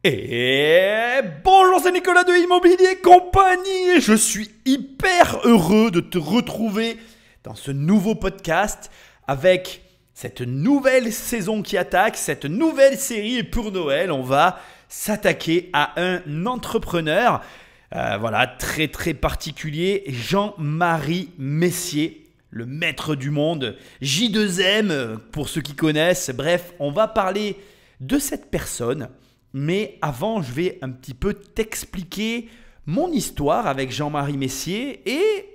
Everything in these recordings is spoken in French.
Et bonjour, c'est Nicolas de Immobilier Compagnie et je suis hyper heureux de te retrouver dans ce nouveau podcast avec cette nouvelle saison qui attaque, cette nouvelle série. Et pour Noël, on va s'attaquer à un entrepreneur très particulier, Jean-Marie Messier, le maître du monde, J2M pour ceux qui connaissent. Bref, on va parler de cette personne. Mais avant, je vais un petit peu t'expliquer mon histoire avec Jean-Marie Messier et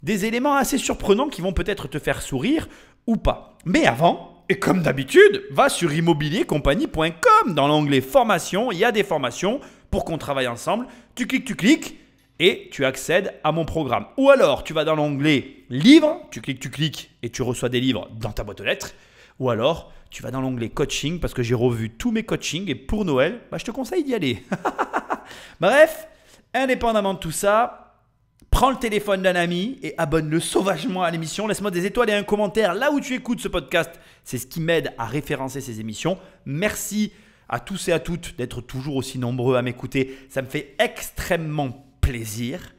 des éléments assez surprenants qui vont peut-être te faire sourire ou pas. Mais avant, et comme d'habitude, va sur immobiliercompagnie.com. Dans l'onglet formation, il y a des formations pour qu'on travaille ensemble. Tu cliques et tu accèdes à mon programme. Ou alors, tu vas dans l'onglet livres, tu cliques et tu reçois des livres dans ta boîte aux lettres. Ou alors, tu vas dans l'onglet coaching parce que j'ai revu tous mes coachings et pour Noël, je te conseille d'y aller. Bref, indépendamment de tout ça, prends le téléphone d'un ami et abonne-le sauvagement à l'émission. Laisse-moi des étoiles et un commentaire là où tu écoutes ce podcast. C'est ce qui m'aide à référencer ces émissions. Merci à tous et à toutes d'être toujours aussi nombreux à m'écouter. Ça me fait extrêmement plaisir.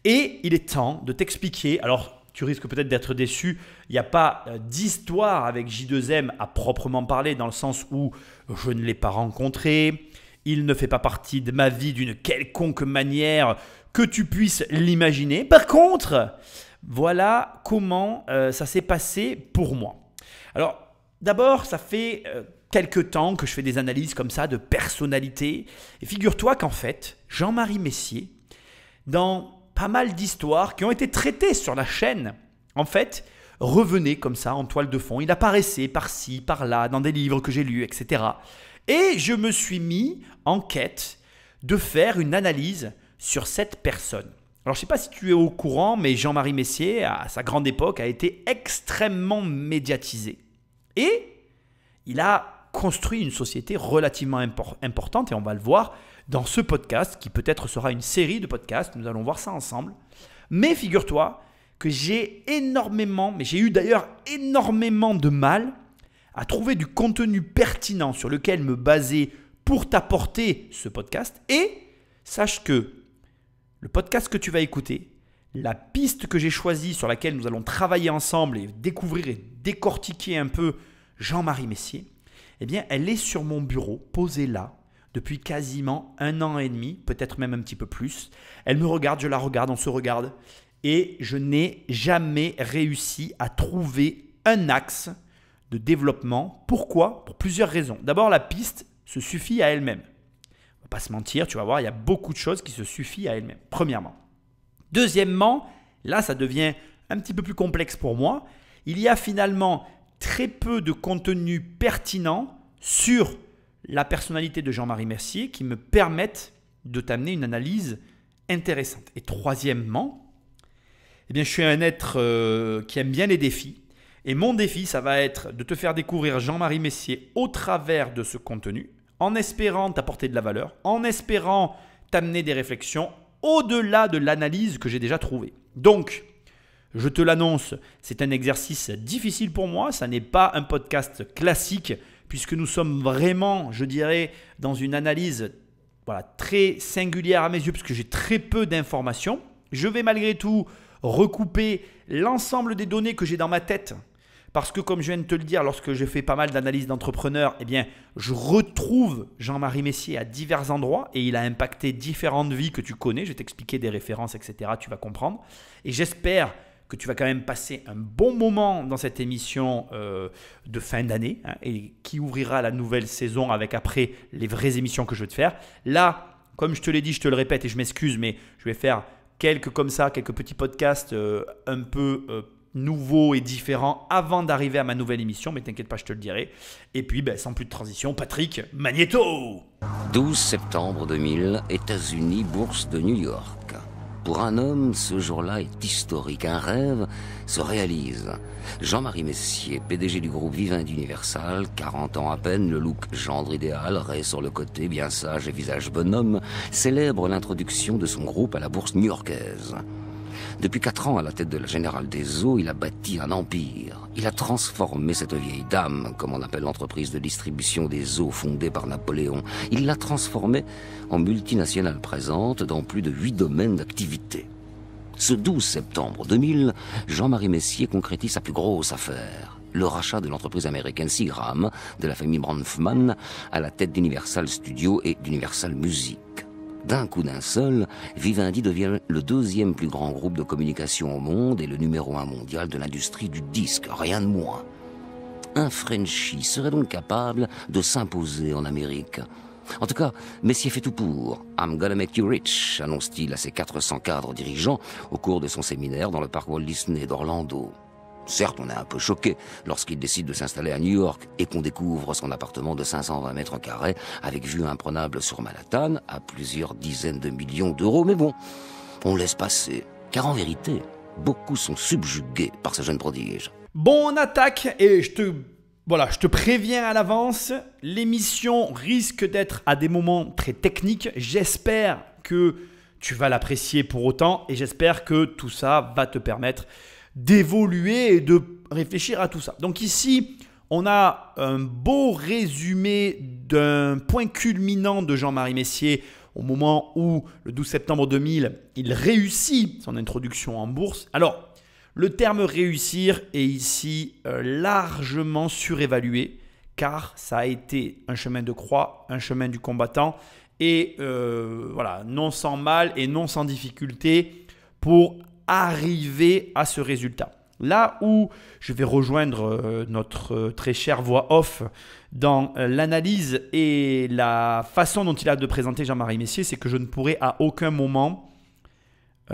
Et il est temps de t'expliquer. Alors, tu risques peut-être d'être déçu. Il n'y a pas d'histoire avec J2M à proprement parler dans le sens où je ne l'ai pas rencontré. Il ne fait pas partie de ma vie d'une quelconque manière que tu puisses l'imaginer. Par contre, voilà comment ça s'est passé pour moi. Alors, d'abord, ça fait quelques temps que je fais des analyses comme ça de personnalité. Et figure-toi qu'en fait, Jean-Marie Messier, dans pas mal d'histoires qui ont été traitées sur la chaîne, en fait, revenaient comme ça en toile de fond. Il apparaissait par-ci, par-là, dans des livres que j'ai lus, etc. Et je me suis mis en quête de faire une analyse sur cette personne. Alors, je ne sais pas si tu es au courant, mais Jean-Marie Messier, à sa grande époque, a été extrêmement médiatisé. Et il a construit une société relativement importante, et on va le voir dans ce podcast, qui peut-être sera une série de podcasts, nous allons voir ça ensemble. Mais figure-toi que j'ai eu d'ailleurs énormément de mal à trouver du contenu pertinent sur lequel me baser pour t'apporter ce podcast. Et sache que le podcast que tu vas écouter, la piste que j'ai choisie sur laquelle nous allons travailler ensemble et découvrir et décortiquer un peu Jean-Marie Messier, eh bien, elle est sur mon bureau, posée là, depuis quasiment 1 an et demi, peut-être même un petit peu plus. Elle me regarde, je la regarde, on se regarde. Et je n'ai jamais réussi à trouver un axe de développement. Pourquoi ? Pour plusieurs raisons. D'abord, la piste se suffit à elle-même. On ne va pas se mentir, tu vas voir, il y a beaucoup de choses qui se suffisent à elle-même, premièrement. Deuxièmement, là, ça devient un petit peu plus complexe pour moi. Il y a finalement très peu de contenu pertinent sur la personnalité de Jean-Marie Messier qui me permettent de t'amener une analyse intéressante. Et troisièmement, je suis un être qui aime bien les défis. Et mon défi, ça va être de te faire découvrir Jean-Marie Messier au travers de ce contenu, en espérant t'apporter de la valeur, en espérant t'amener des réflexions au-delà de l'analyse que j'ai déjà trouvée. Donc, je te l'annonce, c'est un exercice difficile pour moi. Ça n'est pas un podcast classique, puisque nous sommes vraiment, je dirais, dans une analyse très singulière à mes yeux, puisque j'ai très peu d'informations. Je vais malgré tout recouper l'ensemble des données que j'ai dans ma tête, parce que comme je viens de te le dire, lorsque je fais pas mal d'analyses d'entrepreneurs, je retrouve Jean-Marie Messier à divers endroits et il a impacté différentes vies que tu connais. Je vais t'expliquer des références, etc. Tu vas comprendre. Et j'espère que tu vas quand même passer un bon moment dans cette émission de fin d'année et qui ouvrira la nouvelle saison avec après les vraies émissions que je vais te faire. Là, comme je te l'ai dit, je te le répète et je m'excuse, mais je vais faire quelques petits podcasts un peu nouveaux et différents avant d'arriver à ma nouvelle émission, mais t'inquiète pas, je te le dirai. Et puis, sans plus de transition, Patrick Magnéto. 12 septembre 2000, États-Unis, bourse de New York. Pour un homme, ce jour-là est historique. Un rêve se réalise. Jean-Marie Messier, PDG du groupe Vivendi d'Universal, 40 ans à peine, le look gendre idéal, raie sur le côté, bien sage et visage bonhomme, célèbre l'introduction de son groupe à la bourse new-yorkaise. Depuis 4 ans, à la tête de la Générale des Eaux, il a bâti un empire. Il a transformé cette vieille dame, comme on appelle l'entreprise de distribution des eaux fondée par Napoléon. Il l'a transformée en multinationale présente dans plus de 8 domaines d'activité. Ce 12 septembre 2000, Jean-Marie Messier concrétise sa plus grosse affaire, le rachat de l'entreprise américaine Seagram, de la famille Bronfman, à la tête d'Universal Studios et d'Universal Music. D'un coup d'un seul, Vivendi devient le 2e plus grand groupe de communication au monde et le numéro 1 mondial de l'industrie du disque, rien de moins. Un Frenchie serait donc capable de s'imposer en Amérique. En tout cas, Messier fait tout pour. I'm gonna make you rich, annonce-t-il à ses 400 cadres dirigeants au cours de son séminaire dans le parc Walt Disney d'Orlando. Certes, on est un peu choqué lorsqu'il décide de s'installer à New York et qu'on découvre son appartement de 520 mètres carrés avec vue imprenable sur Manhattan à plusieurs dizaines de millions d'euros. Mais bon, on laisse passer. Car en vérité, beaucoup sont subjugués par ce jeune prodige. Bon, on attaque et je te préviens à l'avance, l'émission risque d'être à des moments très techniques. J'espère que tu vas l'apprécier pour autant et j'espère que tout ça va te permettre d'évoluer et de réfléchir à tout ça. Donc ici, on a un beau résumé d'un point culminant de Jean-Marie Messier au moment où, le 12 septembre 2000, il réussit son introduction en bourse. Alors, le terme réussir est ici largement surévalué car ça a été un chemin de croix, un chemin du combattant et voilà, non sans mal et non sans difficulté pour arriver à ce résultat. Là où je vais rejoindre notre très chère voix off dans l'analyse et la façon dont il a de présenter Jean-Marie Messier, c'est que je ne pourrai à aucun moment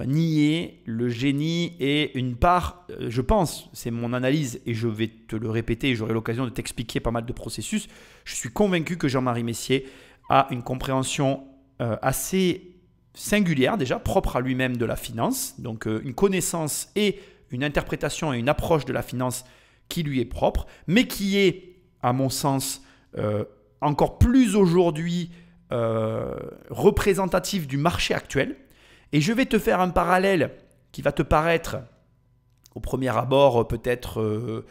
nier le génie et une part, je pense, c'est mon analyse et je vais te le répéter et j'aurai l'occasion de t'expliquer pas mal de processus. Je suis convaincu que Jean-Marie Messier a une compréhension assez singulière déjà, propre à lui-même de la finance, donc une connaissance et une interprétation et une approche de la finance qui lui est propre, mais qui est, à mon sens, encore plus aujourd'hui représentatif du marché actuel. Et je vais te faire un parallèle qui va te paraître, au premier abord, peut-être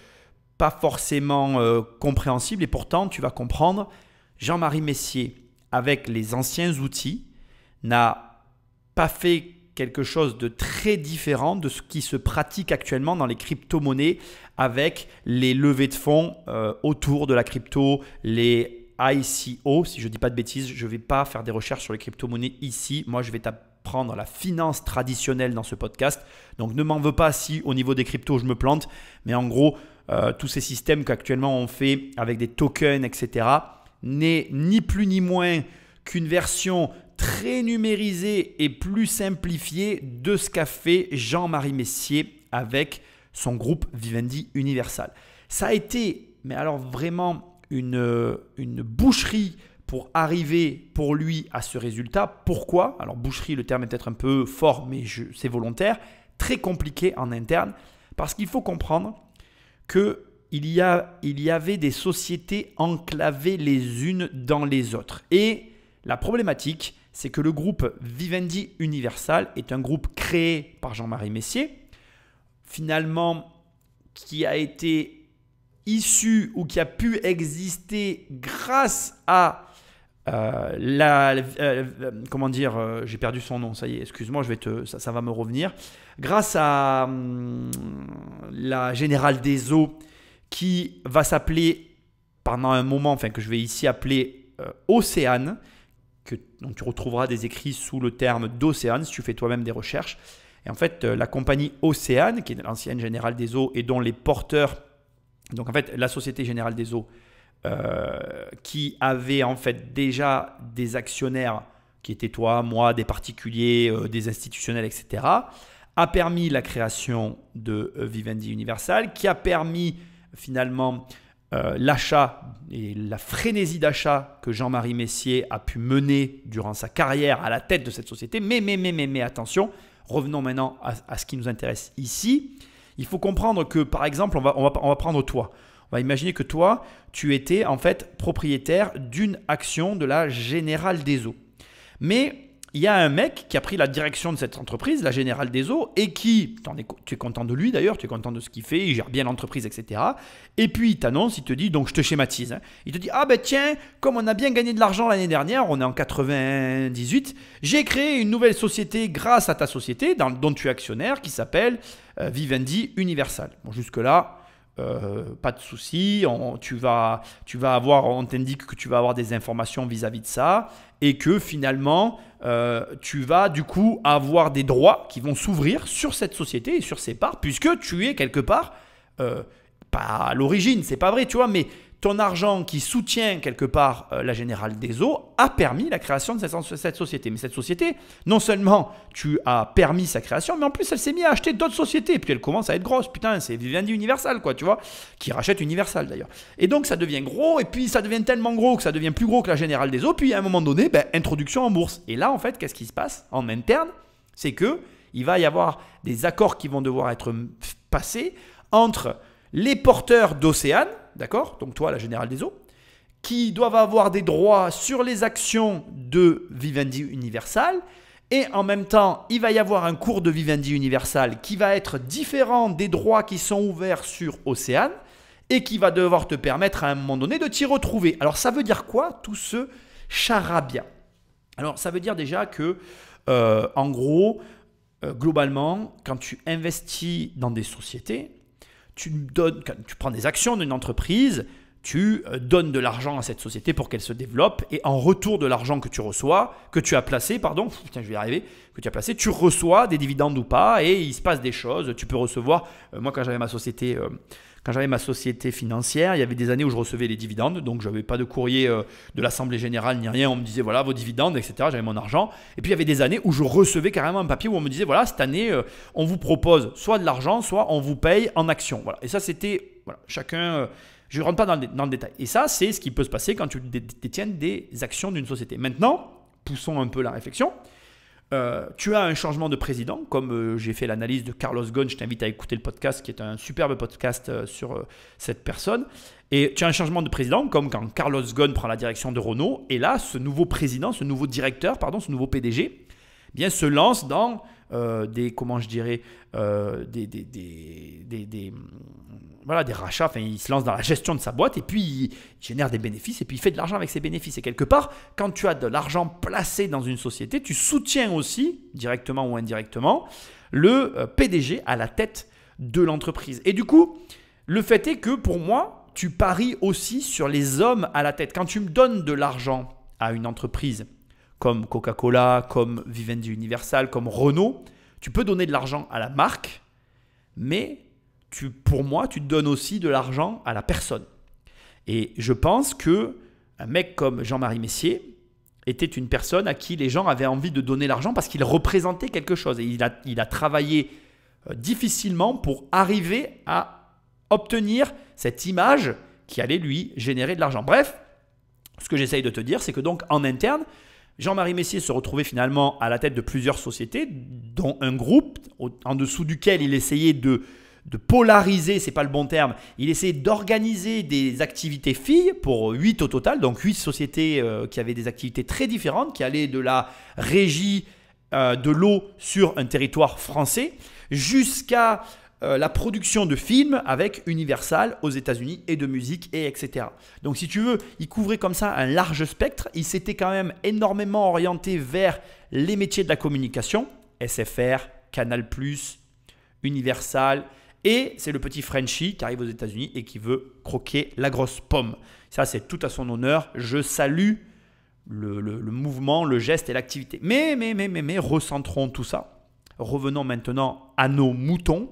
pas forcément compréhensible, et pourtant tu vas comprendre, Jean-Marie Messier, avec les anciens outils, n'a pas fait quelque chose de très différent de ce qui se pratique actuellement dans les crypto-monnaies avec les levées de fonds autour de la crypto, les ICO, si je ne dis pas de bêtises. Je ne vais pas faire des recherches sur les crypto-monnaies ici. Moi, je vais t'apprendre la finance traditionnelle dans ce podcast. Donc, ne m'en veux pas si au niveau des cryptos, je me plante. Mais en gros, tous ces systèmes qu'actuellement on fait avec des tokens, etc., n'est ni plus ni moins qu'une version très numérisé et plus simplifié de ce qu'a fait Jean-Marie Messier avec son groupe Vivendi Universal. Ça a été, mais alors vraiment une boucherie pour arriver pour lui à ce résultat. Pourquoi? Alors boucherie, le terme est peut-être un peu fort, mais c'est volontaire. Très compliqué en interne parce qu'il faut comprendre qu'il y avait des sociétés enclavées les unes dans les autres. Et la problématique, c'est que le groupe Vivendi Universal est un groupe créé par Jean-Marie Messier, finalement qui a été issu ou qui a pu exister grâce à comment dire, j'ai perdu son nom, ça y est, excuse-moi, ça va me revenir, grâce à la Générale des Eaux qui va s'appeler pendant un moment, enfin que je vais ici appeler Océane. Donc tu retrouveras des écrits sous le terme d'Océane si tu fais toi-même des recherches. Et en fait, la compagnie Océane, qui est l'ancienne Générale des Eaux et dont les porteurs, donc en fait la Société Générale des Eaux, qui avait en fait déjà des actionnaires qui étaient toi, moi, des particuliers, des institutionnels, etc., a permis la création de Vivendi Universal, qui a permis finalement l'achat et la frénésie d'achat que Jean-Marie Messier a pu mener durant sa carrière à la tête de cette société. Mais attention, revenons maintenant à ce qui nous intéresse ici. Il faut comprendre que, par exemple, on va prendre toi. On va imaginer que toi, tu étais en fait propriétaire d'une action de la Générale des Eaux. Mais il y a un mec qui a pris la direction de cette entreprise, la Générale des Eaux, et qui, tu es content de lui d'ailleurs, tu es content de ce qu'il fait, il gère bien l'entreprise, etc. Et puis il t'annonce, il te dit, donc je te schématise, hein, il te dit, ah ben tiens, comme on a bien gagné de l'argent l'année dernière, on est en 98, j'ai créé une nouvelle société grâce à ta société, dont tu es actionnaire, qui s'appelle Vivendi Universal. Bon, jusque-là, pas de souci, on t'indique que tu vas avoir des informations vis-à-vis de ça et que finalement tu vas du coup avoir des droits qui vont s'ouvrir sur cette société et sur ses parts puisque tu es quelque part, pas à l'origine, c'est pas vrai, tu vois, mais ton argent qui soutient quelque part la Générale des Eaux a permis la création de cette société. Mais cette société, non seulement tu as permis sa création, mais en plus elle s'est mise à acheter d'autres sociétés. Et puis elle commence à être grosse. Putain, c'est Vivendi Universal, quoi, tu vois, qui rachète Universal d'ailleurs. Et donc ça devient gros, et puis ça devient tellement gros que ça devient plus gros que la Générale des Eaux. Puis à un moment donné, introduction en bourse. Et là, en fait, qu'est-ce qui se passe en interne? C'est qu'il va y avoir des accords qui vont devoir être passés entre les porteurs d'Océane, d'accord, donc toi, la Générale des Eaux, qui doivent avoir des droits sur les actions de Vivendi Universal. Et en même temps, il va y avoir un cours de Vivendi Universal qui va être différent des droits qui sont ouverts sur Océane et qui va devoir te permettre à un moment donné de t'y retrouver. Alors ça veut dire quoi tout ce charabia? Alors ça veut dire déjà que, en gros, globalement, quand tu investis dans des sociétés, tu prends des actions d'une entreprise, tu donnes de l'argent à cette société pour qu'elle se développe et en retour de l'argent que tu as placé, tu reçois des dividendes ou pas et il se passe des choses. Tu peux recevoir, moi quand j'avais ma société financière, il y avait des années où je recevais les dividendes, donc je n'avais pas de courrier de l'Assemblée Générale ni rien, on me disait voilà vos dividendes, etc. J'avais mon argent. Et puis il y avait des années où je recevais carrément un papier où on me disait voilà cette année on vous propose soit de l'argent, soit on vous paye en actions. Voilà. Et ça c'était, voilà, chacun... je ne rentre pas dans le détail. Et ça, c'est ce qui peut se passer quand tu détiens des actions d'une société. Maintenant, poussons un peu la réflexion. Tu as un changement de président, comme j'ai fait l'analyse de Carlos Ghosn. Je t'invite à écouter le podcast, qui est un superbe podcast sur cette personne. Et tu as un changement de président, comme quand Carlos Ghosn prend la direction de Renault. Et là, ce nouveau président, ce nouveau PDG, bien, se lance dans des rachats. Enfin, il se lance dans la gestion de sa boîte et puis il génère des bénéfices et puis il fait de l'argent avec ses bénéfices. Et quelque part, quand tu as de l'argent placé dans une société, tu soutiens aussi, directement ou indirectement, le PDG à la tête de l'entreprise. Et du coup, le fait est que pour moi, tu paries aussi sur les hommes à la tête. Quand tu me donnes de l'argent à une entreprise comme Coca-Cola, comme Vivendi Universal, comme Renault, tu peux donner de l'argent à la marque, mais pour moi, tu donnes aussi de l'argent à la personne. Et je pense qu'un mec comme Jean-Marie Messier était une personne à qui les gens avaient envie de donner l'argent parce qu'il représentait quelque chose. Et il a travaillé difficilement pour arriver à obtenir cette image qui allait lui générer de l'argent. Bref, ce que j'essaye de te dire, c'est que donc en interne, Jean-Marie Messier se retrouvait finalement à la tête de plusieurs sociétés, dont un groupe en dessous duquel il essayait de polariser, c'est pas le bon terme, il essayait d'organiser des activités filles pour 8 au total, donc 8 sociétés qui avaient des activités très différentes, qui allaient de la régie de l'eau sur un territoire français jusqu'à la production de films avec Universal aux États-Unis et de musique et etc. Donc si tu veux, il couvrait comme ça un large spectre. Il s'était quand même énormément orienté vers les métiers de la communication, SFR, Canal+, Universal, et c'est le petit Frenchie qui arrive aux États-Unis et qui veut croquer la grosse pomme. Ça, c'est tout à son honneur. Je salue le mouvement, le geste et l'activité. Mais, recentrons tout ça. Revenons maintenant à nos moutons.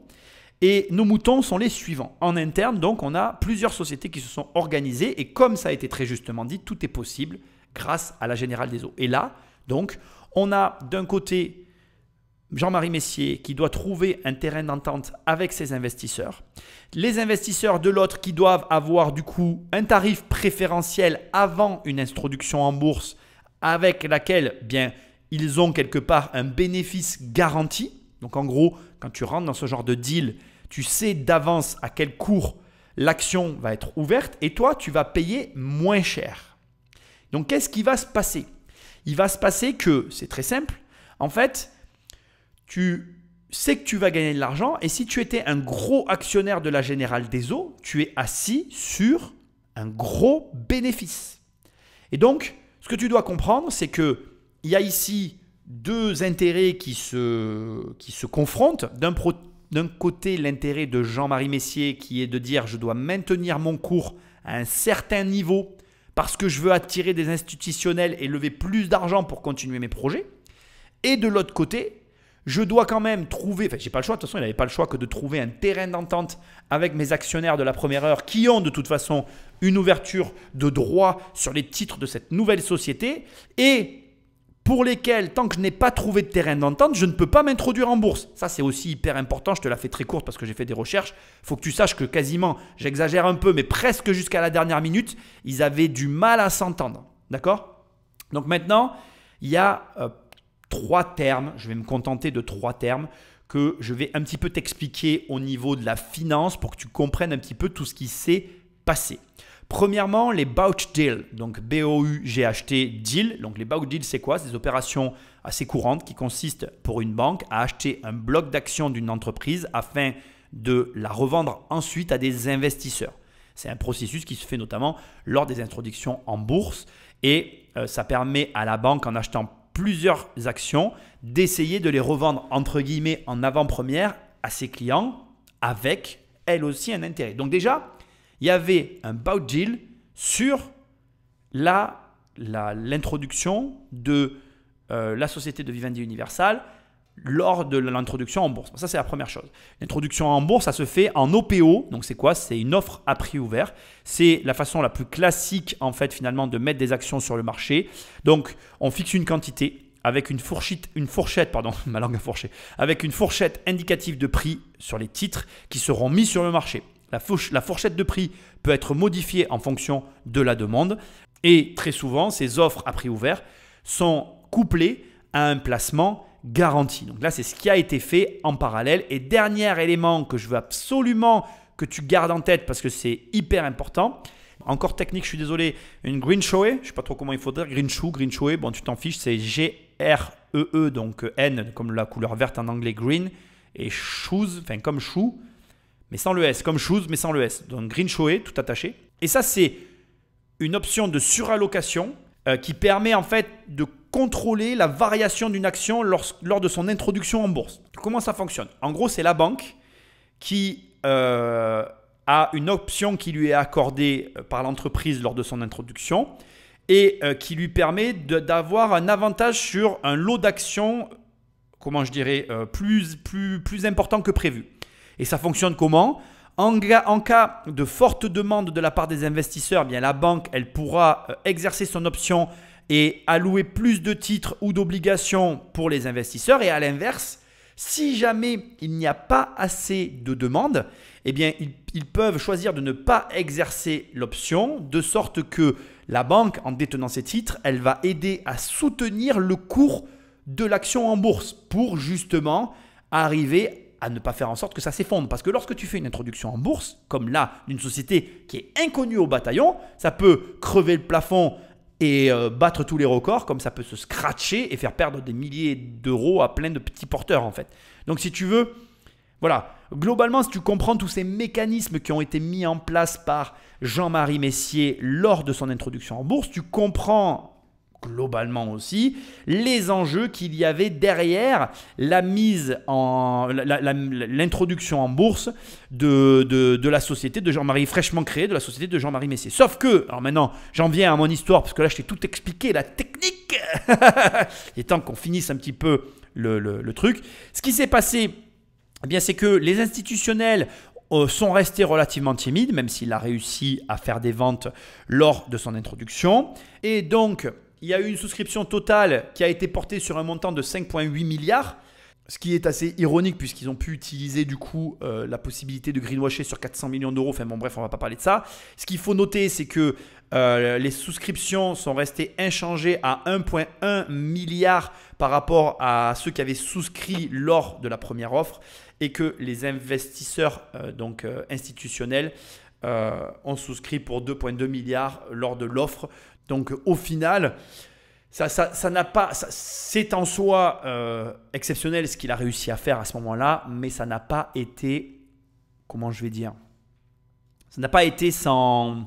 Et nos moutons sont les suivants. En interne, donc, on a plusieurs sociétés qui se sont organisées. Et comme ça a été très justement dit, tout est possible grâce à la Générale des Eaux. Et là, donc, on a d'un côté Jean-Marie Messier qui doit trouver un terrain d'entente avec ses investisseurs. Les investisseurs de l'autre qui doivent avoir du coup un tarif préférentiel avant une introduction en bourse avec laquelle bien, ils ont quelque part un bénéfice garanti. Donc en gros, quand tu rentres dans ce genre de deal, tu sais d'avance à quel cours l'action va être ouverte et toi, tu vas payer moins cher. Donc qu'est-ce qui va se passer ? il va se passer que, c'est très simple, en fait, tu sais que tu vas gagner de l'argent et si tu étais un gros actionnaire de la Générale des Eaux, tu es assis sur un gros bénéfice. Et donc, ce que tu dois comprendre, c'est qu'il y a ici deux intérêts qui se confrontent. D'un côté, l'intérêt de Jean-Marie Messier qui est de dire « je dois maintenir mon cours à un certain niveau parce que je veux attirer des institutionnels et lever plus d'argent pour continuer mes projets ». Et de l'autre côté, je dois quand même trouver, enfin j'ai pas le choix, de toute façon il n'avait pas le choix que de trouver un terrain d'entente avec mes actionnaires de la première heure qui ont de toute façon une ouverture de droit sur les titres de cette nouvelle société et pour lesquels, tant que je n'ai pas trouvé de terrain d'entente, je ne peux pas m'introduire en bourse. Ça, c'est aussi hyper important. Je te la fais très courte parce que j'ai fait des recherches. Il faut que tu saches que quasiment, j'exagère un peu, mais presque jusqu'à la dernière minute, ils avaient du mal à s'entendre. D'accord ? Donc maintenant, il y a 3 termes. Je vais me contenter de 3 termes que je vais un petit peu t'expliquer au niveau de la finance pour que tu comprennes un petit peu tout ce qui s'est passé. Premièrement, les Bouch Deals, donc B-O-U-G-H-T deal. Donc les Bouch Deals, c'est quoi? C'est des opérations assez courantes qui consistent pour une banque à acheter un bloc d'actions d'une entreprise afin de la revendre ensuite à des investisseurs. C'est un processus qui se fait notamment lors des introductions en bourse et ça permet à la banque, en achetant plusieurs actions, d'essayer de les revendre entre guillemets en avant-première à ses clients avec elle aussi un intérêt. Donc déjà, il y avait un Bouch Deal sur l'introduction de la société de Vivendi Universal lors de l'introduction en bourse. Ça, c'est la première chose. L'introduction en bourse, ça se fait en OPO. Donc, c'est quoi? C'est une offre à prix ouvert. C'est la façon la plus classique, en fait, finalement, de mettre des actions sur le marché. Donc, on fixe une quantité avec une fourchette, ma langue a fourché, avec une fourchette indicative de prix sur les titres qui seront mis sur le marché. La fourchette de prix peut être modifiée en fonction de la demande et très souvent, ces offres à prix ouvert sont couplées à un placement garanti. Donc là, c'est ce qui a été fait en parallèle. Et dernier élément que je veux absolument que tu gardes en tête parce que c'est hyper important. Encore technique, je suis désolé. Une Greenshoe, je ne sais pas trop comment il faut dire. Greenshoe, bon, tu t'en fiches, c'est G-R-E-E, donc N comme la couleur verte en anglais, green, et shoes, enfin comme chou, mais sans le S, comme shoes, mais sans le S. Donc Greenshoe, tout attaché. Et ça, c'est une option de surallocation qui permet en fait de contrôler la variation d'une action lors de son introduction en bourse. Comment ça fonctionne? En gros, c'est la banque qui a une option qui lui est accordée par l'entreprise lors de son introduction et qui lui permet d'avoir un avantage sur un lot d'actions, comment je dirais, plus important que prévu. Et ça fonctionne comment? En cas de forte demande de la part des investisseurs, eh bien la banque elle pourra exercer son option et allouer plus de titres ou d'obligations pour les investisseurs. Et à l'inverse, si jamais il n'y a pas assez de demande, eh bien ils peuvent choisir de ne pas exercer l'option, de sorte que la banque, en détenant ces titres, elle va aider à soutenir le cours de l'action en bourse pour justement arriver à ne pas faire en sorte que ça s'effondre. Parce que lorsque tu fais une introduction en bourse, comme là, d'une société qui est inconnue au bataillon, ça peut crever le plafond et battre tous les records, comme ça peut se scratcher et faire perdre des milliers d'euros à plein de petits porteurs en fait. Donc si tu veux, voilà, globalement si tu comprends tous ces mécanismes qui ont été mis en place par Jean-Marie Messier lors de son introduction en bourse, tu comprends globalement aussi les enjeux qu'il y avait derrière la mise en l'introduction en bourse de la société de Jean-Marie, fraîchement créée, de la société de Jean-Marie Messier. Sauf que, alors maintenant j'en viens à mon histoire parce que là je t'ai tout expliqué, la technique. Il est temps qu'on finisse un petit peu le truc. Ce qui s'est passé, eh bien, c'est que les institutionnels sont restés relativement timides, même s'il a réussi à faire des ventes lors de son introduction. Et donc, il y a eu une souscription totale qui a été portée sur un montant de 5,8 milliards, ce qui est assez ironique puisqu'ils ont pu utiliser du coup la possibilité de greenwasher sur 400 millions d'euros. Enfin bon, bref, on ne va pas parler de ça. Ce qu'il faut noter, c'est que les souscriptions sont restées inchangées à 1,1 milliard par rapport à ceux qui avaient souscrit lors de la première offre et que les investisseurs institutionnels ont souscrit pour 2,2 milliards lors de l'offre. Donc au final, Ça n'a pas, c'est en soi exceptionnel ce qu'il a réussi à faire à ce moment-là, mais ça n'a pas été, comment je vais dire, ça n'a pas été sans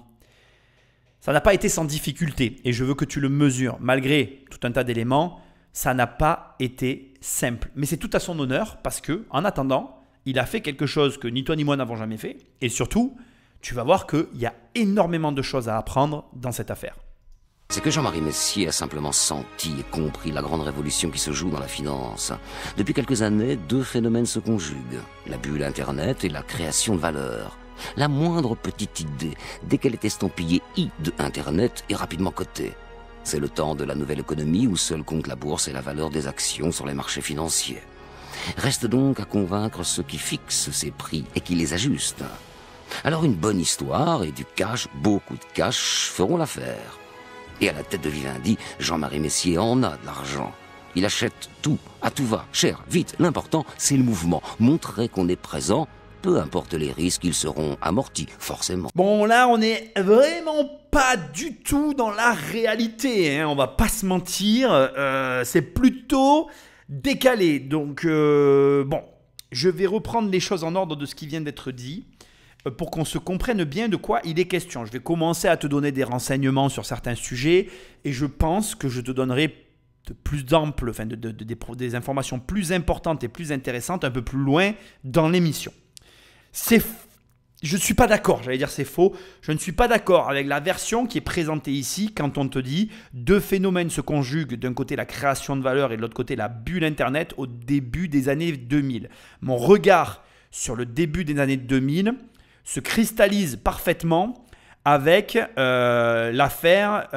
difficulté. Et je veux que tu le mesures, malgré tout un tas d'éléments, ça n'a pas été simple. Mais c'est tout à son honneur parce que, en attendant, il a fait quelque chose que ni toi ni moi n'avons jamais fait. Et surtout, tu vas voir qu'il y a énormément de choses à apprendre dans cette affaire. C'est que Jean-Marie Messier a simplement senti et compris la grande révolution qui se joue dans la finance. Depuis quelques années, deux phénomènes se conjuguent. La bulle Internet et la création de valeur. La moindre petite idée, dès qu'elle est estampillée « I » de Internet, est rapidement cotée. C'est le temps de la nouvelle économie où seul compte la bourse et la valeur des actions sur les marchés financiers. Reste donc à convaincre ceux qui fixent ces prix et qui les ajustent. Alors une bonne histoire et du cash, beaucoup de cash, feront l'affaire. Et à la tête de Vivendi, Jean-Marie Messier en a de l'argent. Il achète tout, à tout va, cher, vite. L'important, c'est le mouvement. Montrer qu'on est présent, peu importe les risques, ils seront amortis, forcément. Bon, là, on n'est vraiment pas du tout dans la réalité, hein, on va pas se mentir. C'est plutôt décalé. Donc, bon, je vais reprendre les choses en ordre de ce qui vient d'être dit, pour qu'on se comprenne bien de quoi il est question. Je vais commencer à te donner des renseignements sur certains sujets et je pense que je te donnerai des informations plus importantes et plus intéressantes un peu plus loin dans l'émission. Je ne suis pas d'accord, j'allais dire c'est faux, je ne suis pas d'accord avec la version qui est présentée ici quand on te dit deux phénomènes se conjuguent, d'un côté la création de valeur et de l'autre côté la bulle Internet au début des années 2000. Mon regard sur le début des années 2000 se cristallise parfaitement avec l'affaire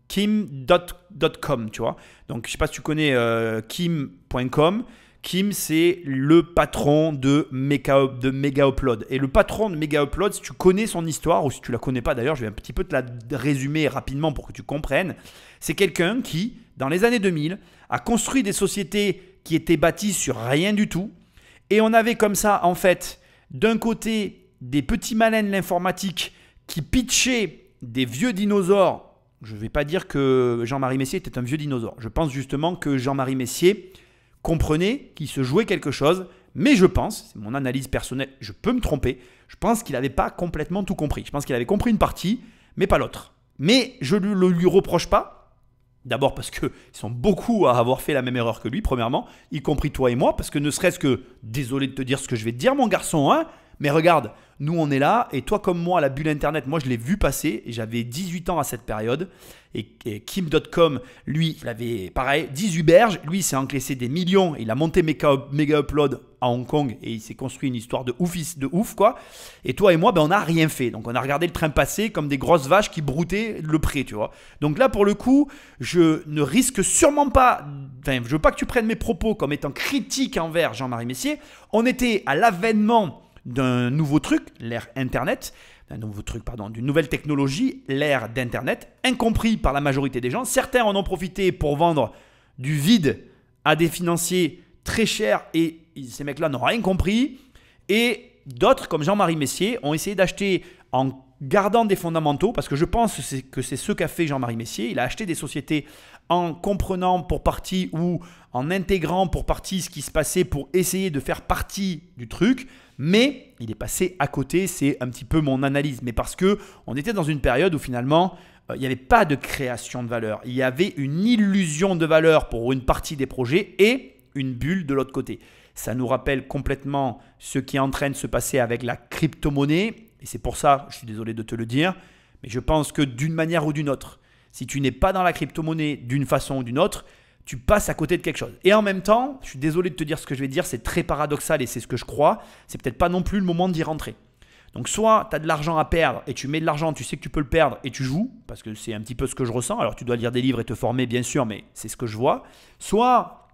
Kim.com, tu vois. Donc, je ne sais pas si tu connais Kim.com. Kim, c'est le patron de Mega Upload. Et le patron de Mega Upload, si tu connais son histoire, ou si tu ne la connais pas d'ailleurs, je vais un petit peu te la résumer rapidement pour que tu comprennes. C'est quelqu'un qui, dans les années 2000, a construit des sociétés qui étaient bâties sur rien du tout. Et on avait comme ça, en fait, d'un côté, des petits malins de l'informatique qui pitchaient des vieux dinosaures. Je ne vais pas dire que Jean-Marie Messier était un vieux dinosaure. Je pense justement que Jean-Marie Messier comprenait qu'il se jouait quelque chose. Mais je pense, c'est mon analyse personnelle, je peux me tromper, je pense qu'il n'avait pas complètement tout compris. Je pense qu'il avait compris une partie, mais pas l'autre. Mais je ne lui reproche pas. D'abord parce qu'ils sont beaucoup à avoir fait la même erreur que lui, premièrement, y compris toi et moi, parce que ne serait-ce que, désolé de te dire ce que je vais te dire mon garçon, hein, mais regarde, nous on est là, et toi comme moi, la bulle Internet, moi je l'ai vu passer, et j'avais 18 ans à cette période, et Kim.com, lui, il avait pareil, 18 berges, lui il s'est encaissé des millions, il a monté Mega Upload à Hong Kong, et il s'est construit une histoire de ouf quoi, et toi et moi, ben, on n'a rien fait, donc on a regardé le train passer comme des grosses vaches qui broutaient le pré, tu vois. Donc là pour le coup, je ne risque sûrement pas, enfin je veux pas que tu prennes mes propos comme étant critiques envers Jean-Marie Messier, on était à l'avènement d'un nouveau truc, l'ère Internet, d'une nouvelle technologie, l'ère d'Internet, incompris par la majorité des gens. Certains en ont profité pour vendre du vide à des financiers très chers et ces mecs-là n'ont rien compris. Et d'autres, comme Jean-Marie Messier, ont essayé d'acheter en gardant des fondamentaux, parce que je pense que c'est ce qu'a fait Jean-Marie Messier. Il a acheté des sociétés en comprenant pour partie ou en intégrant pour partie ce qui se passait pour essayer de faire partie du truc. Mais il est passé à côté, c'est un petit peu mon analyse. Mais parce qu'on était dans une période où finalement, il n'y avait pas de création de valeur. Il y avait une illusion de valeur pour une partie des projets et une bulle de l'autre côté. Ça nous rappelle complètement ce qui est en train de se passer avec la crypto-monnaie. Et c'est pour ça, je suis désolé de te le dire, mais je pense que d'une manière ou d'une autre, si tu n'es pas dans la crypto-monnaie d'une façon ou d'une autre, tu passes à côté de quelque chose. Et en même temps, je suis désolé de te dire ce que je vais dire, c'est très paradoxal et c'est ce que je crois, c'est peut-être pas non plus le moment d'y rentrer. Donc soit tu as de l'argent à perdre et tu mets de l'argent, tu sais que tu peux le perdre et tu joues, parce que c'est un petit peu ce que je ressens. Alors tu dois lire des livres et te former bien sûr, mais c'est ce que je vois. Soit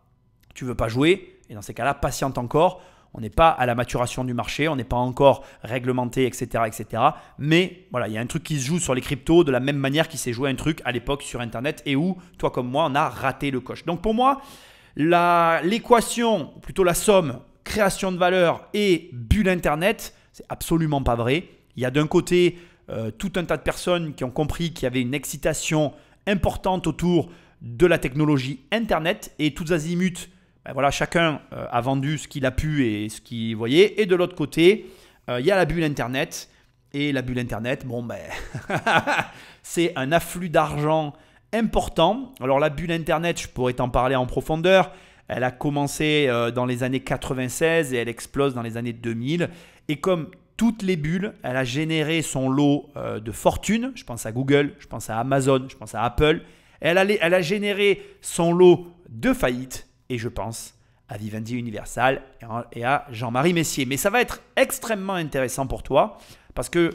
tu veux pas jouer et dans ces cas-là, patiente encore. On n'est pas à la maturation du marché, on n'est pas encore réglementé, etc., etc. Mais voilà, il y a un truc qui se joue sur les cryptos de la même manière qu'il s'est joué un truc à l'époque sur Internet et où, toi comme moi, on a raté le coche. Donc pour moi, l'équation, plutôt la somme, création de valeur et bulle Internet, c'est absolument pas vrai. Il y a d'un côté tout un tas de personnes qui ont compris qu'il y avait une excitation importantes autour de la technologie Internet et tous azimuts. Voilà, chacun a vendu ce qu'il a pu et ce qu'il voyait. Et de l'autre côté, il y a la bulle Internet. Et la bulle Internet, c'est un afflux d'argent important. Alors la bulle Internet, je pourrais t'en parler en profondeur. Elle a commencé dans les années 96 et elle explose dans les années 2000. Et comme toutes les bulles, elle a généré son lot de fortune. Je pense à Google, je pense à Amazon, je pense à Apple. Elle a généré son lot de faillites. Et je pense à Vivendi Universal et à Jean-Marie Messier. Mais ça va être extrêmement intéressant pour toi parce que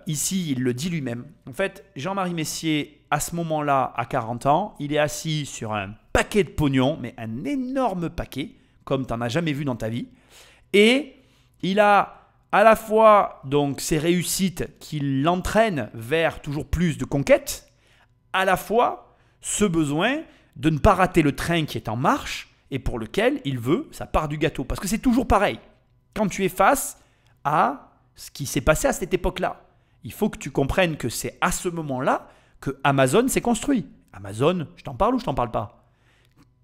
ici, il le dit lui-même. En fait, Jean-Marie Messier, à ce moment-là, à 40 ans, il est assis sur un paquet de pognon, mais un énorme paquet, comme tu n'en as jamais vu dans ta vie. Et il a à la fois donc ses réussites qui l'entraînent vers toujours plus de conquêtes, à la fois ce besoin de ne pas rater le train qui est en marche et pour lequel il veut sa part du gâteau. Parce que c'est toujours pareil. Quand tu es face à ce qui s'est passé à cette époque-là, il faut que tu comprennes que c'est à ce moment-là que Amazon s'est construit. Amazon, je t'en parle ou je t'en parle pas?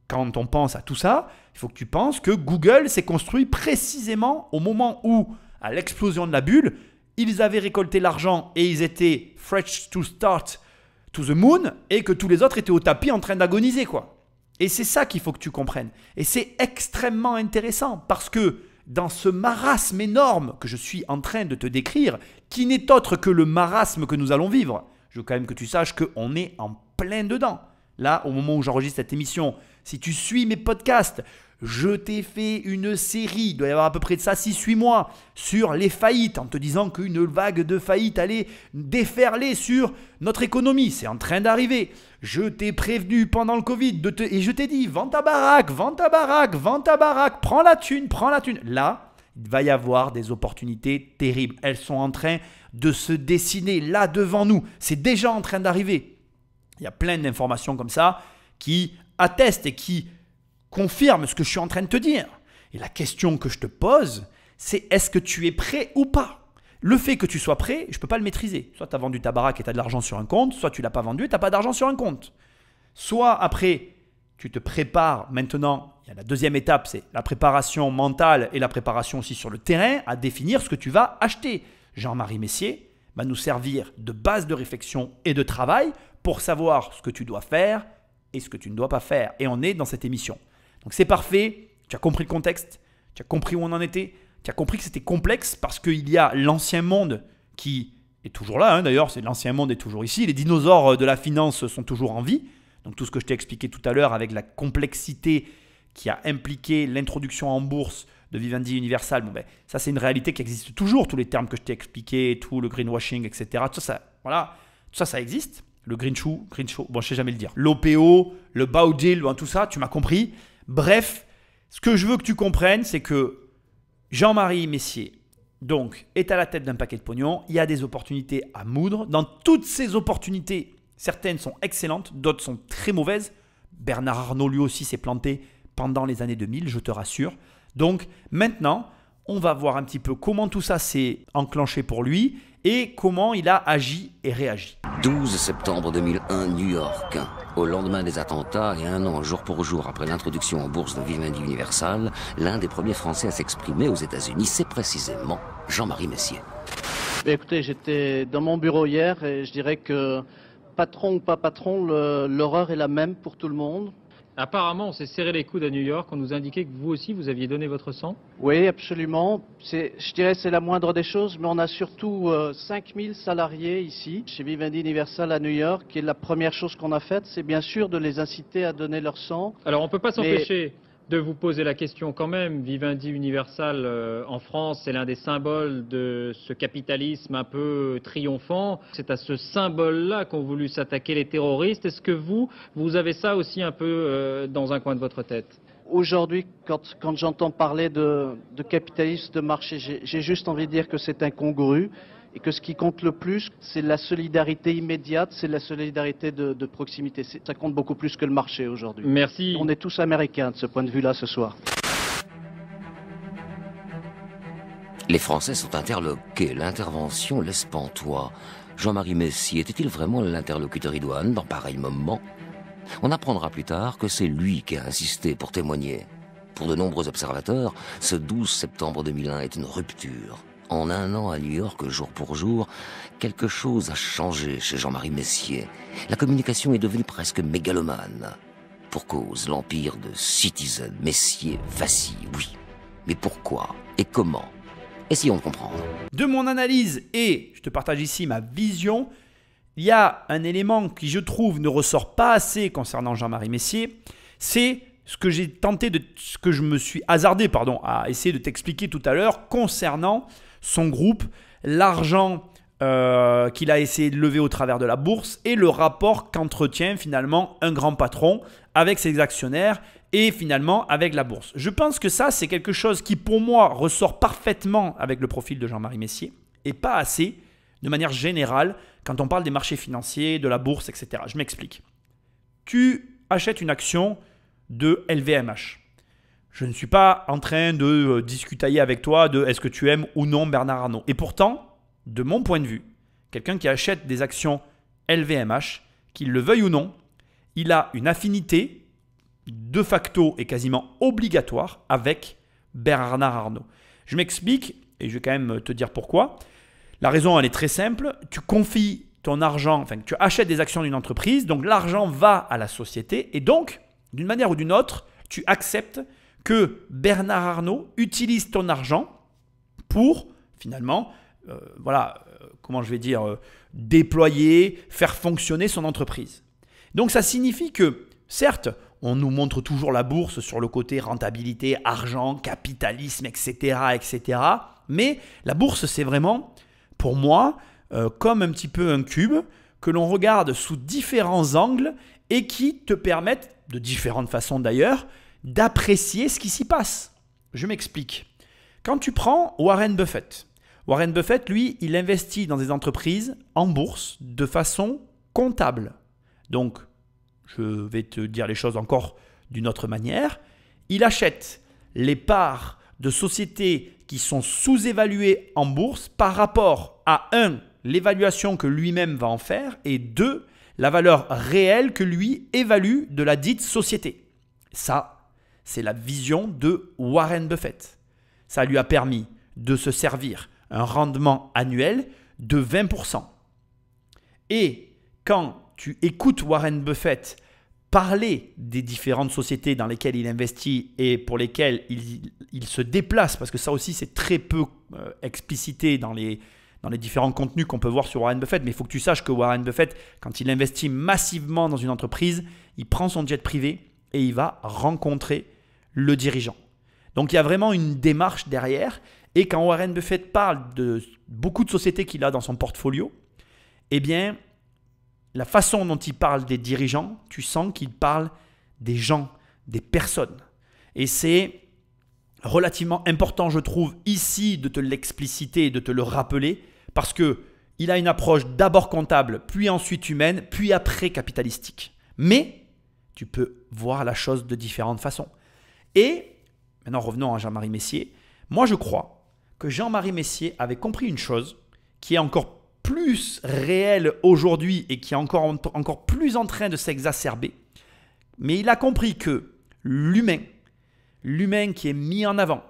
Quand on pense à tout ça, il faut que tu penses que Google s'est construit précisément au moment où, à l'explosion de la bulle, ils avaient récolté l'argent et ils étaient fresh to start to the moon et que tous les autres étaient au tapis en train d'agoniser, quoi. Et c'est ça qu'il faut que tu comprennes. Et c'est extrêmement intéressant parce que dans ce marasme énorme que je suis en train de te décrire, qui n'est autre que le marasme que nous allons vivre, je veux quand même que tu saches qu'on est en plein dedans. Là, au moment où j'enregistre cette émission, si tu suis mes podcasts, je t'ai fait une série, il doit y avoir à peu près de ça 6-8 mois, sur les faillites, en te disant qu'une vague de faillites allait déferler sur notre économie. C'est en train d'arriver. Je t'ai prévenu pendant le Covid et je t'ai dit, vends ta baraque, vends ta baraque, vends ta baraque, prends la thune, prends la thune. Là, il va y avoir des opportunités terribles. Elles sont en train de se dessiner là devant nous. C'est déjà en train d'arriver. Il y a plein d'informations comme ça qui attestent et qui confirment ce que je suis en train de te dire. Et la question que je te pose, c'est est-ce que tu es prêt ou pas? Le fait que tu sois prêt, je ne peux pas le maîtriser. Soit tu as vendu ta baraque et tu as de l'argent sur un compte, soit tu ne l'as pas vendu et tu n'as pas d'argent sur un compte. Soit après, tu te prépares maintenant, il y a la deuxième étape, c'est la préparation mentale et la préparation aussi sur le terrain à définir ce que tu vas acheter. Jean-Marie Messier va nous servir de base de réflexion et de travail pour savoir ce que tu dois faire et ce que tu ne dois pas faire. Et on est dans cette émission. Donc c'est parfait, tu as compris le contexte, tu as compris où on en était, tu as compris que c'était complexe parce qu'il y a l'ancien monde qui est toujours là. D'ailleurs, l'ancien monde est toujours ici. Les dinosaures de la finance sont toujours en vie. Donc tout ce que je t'ai expliqué tout à l'heure avec la complexité qui a impliqué l'introduction en bourse de Vivendi Universal, ça c'est une réalité qui existe toujours. Tous les termes que je t'ai expliqués, tout le greenwashing, etc. Tout ça, ça existe. Le green show, je ne sais jamais le dire. L'OPO, le bow deal, tout ça, tu m'as compris. Bref, ce que je veux que tu comprennes, c'est que Jean-Marie Messier donc, est à la tête d'un paquet de pognon. Il y a des opportunités à moudre. Dans toutes ces opportunités, certaines sont excellentes, d'autres sont très mauvaises. Bernard Arnault, lui aussi, s'est planté pendant les années 2000, je te rassure. Donc, maintenant, on va voir un petit peu comment tout ça s'est enclenché pour lui et comment il a agi et réagi. 12 septembre 2001, New York. Au lendemain des attentats et un an jour pour jour après l'introduction en bourse de Vivendi Universal, l'un des premiers Français à s'exprimer aux États-Unis, c'est précisément Jean-Marie Messier. Écoutez, j'étais dans mon bureau hier et je dirais que patron ou pas patron, l'horreur est la même pour tout le monde. Apparemment, on s'est serré les coudes à New York. On nous indiquait que vous aussi, vous aviez donné votre sang. Oui, absolument. Je dirais que c'est la moindre des choses, mais on a surtout 5000 salariés ici, chez Vivendi Universal à New York. Et la première chose qu'on a faite, c'est bien sûr de les inciter à donner leur sang. Alors, on ne peut pas s'empêcher de vous poser la question quand même. Vivendi Universal en France, c'est l'un des symboles de ce capitalisme un peu triomphant. C'est à ce symbole-là qu'ont voulu s'attaquer les terroristes. Est-ce que vous avez ça aussi un peu dans un coin de votre tête? Aujourd'hui, quand j'entends parler de capitalisme de marché, j'ai juste envie de dire que c'est incongru. Et que ce qui compte le plus, c'est la solidarité immédiate, c'est la solidarité de proximité. Ça compte beaucoup plus que le marché aujourd'hui. Merci. On est tous américains de ce point de vue-là ce soir. Les Français sont interloqués. L'intervention laisse pantois. Jean-Marie Messier était-il vraiment l'interlocuteur idoine dans pareil moment? On apprendra plus tard que c'est lui qui a insisté pour témoigner. Pour de nombreux observateurs, ce 12 septembre 2001 est une rupture. En un an à New York, jour pour jour, quelque chose a changé chez Jean-Marie Messier. La communication est devenue presque mégalomane. Pour cause, l'empire de Citizen Messier vacille, oui. Mais pourquoi et comment? Essayons de comprendre. De mon analyse, et je te partage ici ma vision, il y a un élément qui, je trouve, ne ressort pas assez concernant Jean-Marie Messier. C'est ce que je me suis hasardé à essayer de t'expliquer tout à l'heure concernant son groupe, l'argent qu'il a essayé de lever au travers de la bourse et le rapport qu'entretient finalement un grand patron avec ses actionnaires et finalement avec la bourse. Je pense que ça, c'est quelque chose qui pour moi ressort parfaitement avec le profil de Jean-Marie Messier et pas assez de manière générale quand on parle des marchés financiers, de la bourse, etc. Je m'explique. Tu achètes une action de LVMH. Je ne suis pas en train de discutailler avec toi de est-ce que tu aimes ou non Bernard Arnault. Et pourtant, de mon point de vue, quelqu'un qui achète des actions LVMH, qu'il le veuille ou non, il a une affinité de facto et quasiment obligatoire avec Bernard Arnault. Je m'explique et je vais quand même te dire pourquoi. La raison, elle est très simple. Tu confies ton argent, tu achètes des actions d'une entreprise, donc l'argent va à la société et donc, d'une manière ou d'une autre, tu acceptes que Bernard Arnault utilise ton argent pour finalement, déployer, faire fonctionner son entreprise. Donc ça signifie que, certes, on nous montre toujours la bourse sur le côté rentabilité, argent, capitalisme, etc. Mais la bourse, c'est vraiment, pour moi, comme un petit peu un cube que l'on regarde sous différents angles et qui te permettent, de différentes façons d'ailleurs, d'apprécier ce qui s'y passe. Je m'explique. Quand tu prends Warren Buffett, lui, il investit dans des entreprises en bourse de façon comptable. Donc, je vais te dire les choses encore d'une autre manière. Il achète les parts de sociétés qui sont sous-évaluées en bourse par rapport à 1, l'évaluation que lui-même va en faire et 2, la valeur réelle que lui évalue de la dite société. Ça, c'est la vision de Warren Buffett. Ça lui a permis de se servir un rendement annuel de 20%. Et quand tu écoutes Warren Buffett parler des différentes sociétés dans lesquelles il investit et pour lesquelles il se déplace, parce que ça aussi c'est très peu explicité dans les différents contenus qu'on peut voir sur Warren Buffett, mais il faut que tu saches que Warren Buffett, quand il investit massivement dans une entreprise, il prend son jet privé et il va rencontrer le dirigeant. Donc il y a vraiment une démarche derrière. Et quand Warren Buffett parle de beaucoup de sociétés qu'il a dans son portfolio, eh bien, la façon dont il parle des dirigeants, tu sens qu'il parle des gens, des personnes. Et c'est relativement important, je trouve, ici de te l'expliciter et de te le rappeler, parce qu'il a une approche d'abord comptable, puis ensuite humaine, puis après capitalistique. Mais tu peux voir la chose de différentes façons. Et maintenant, revenons à Jean-Marie Messier. Moi, je crois que Jean-Marie Messier avait compris une chose qui est encore plus réelle aujourd'hui et qui est encore plus en train de s'exacerber. Mais il a compris que l'humain qui est mis en avant,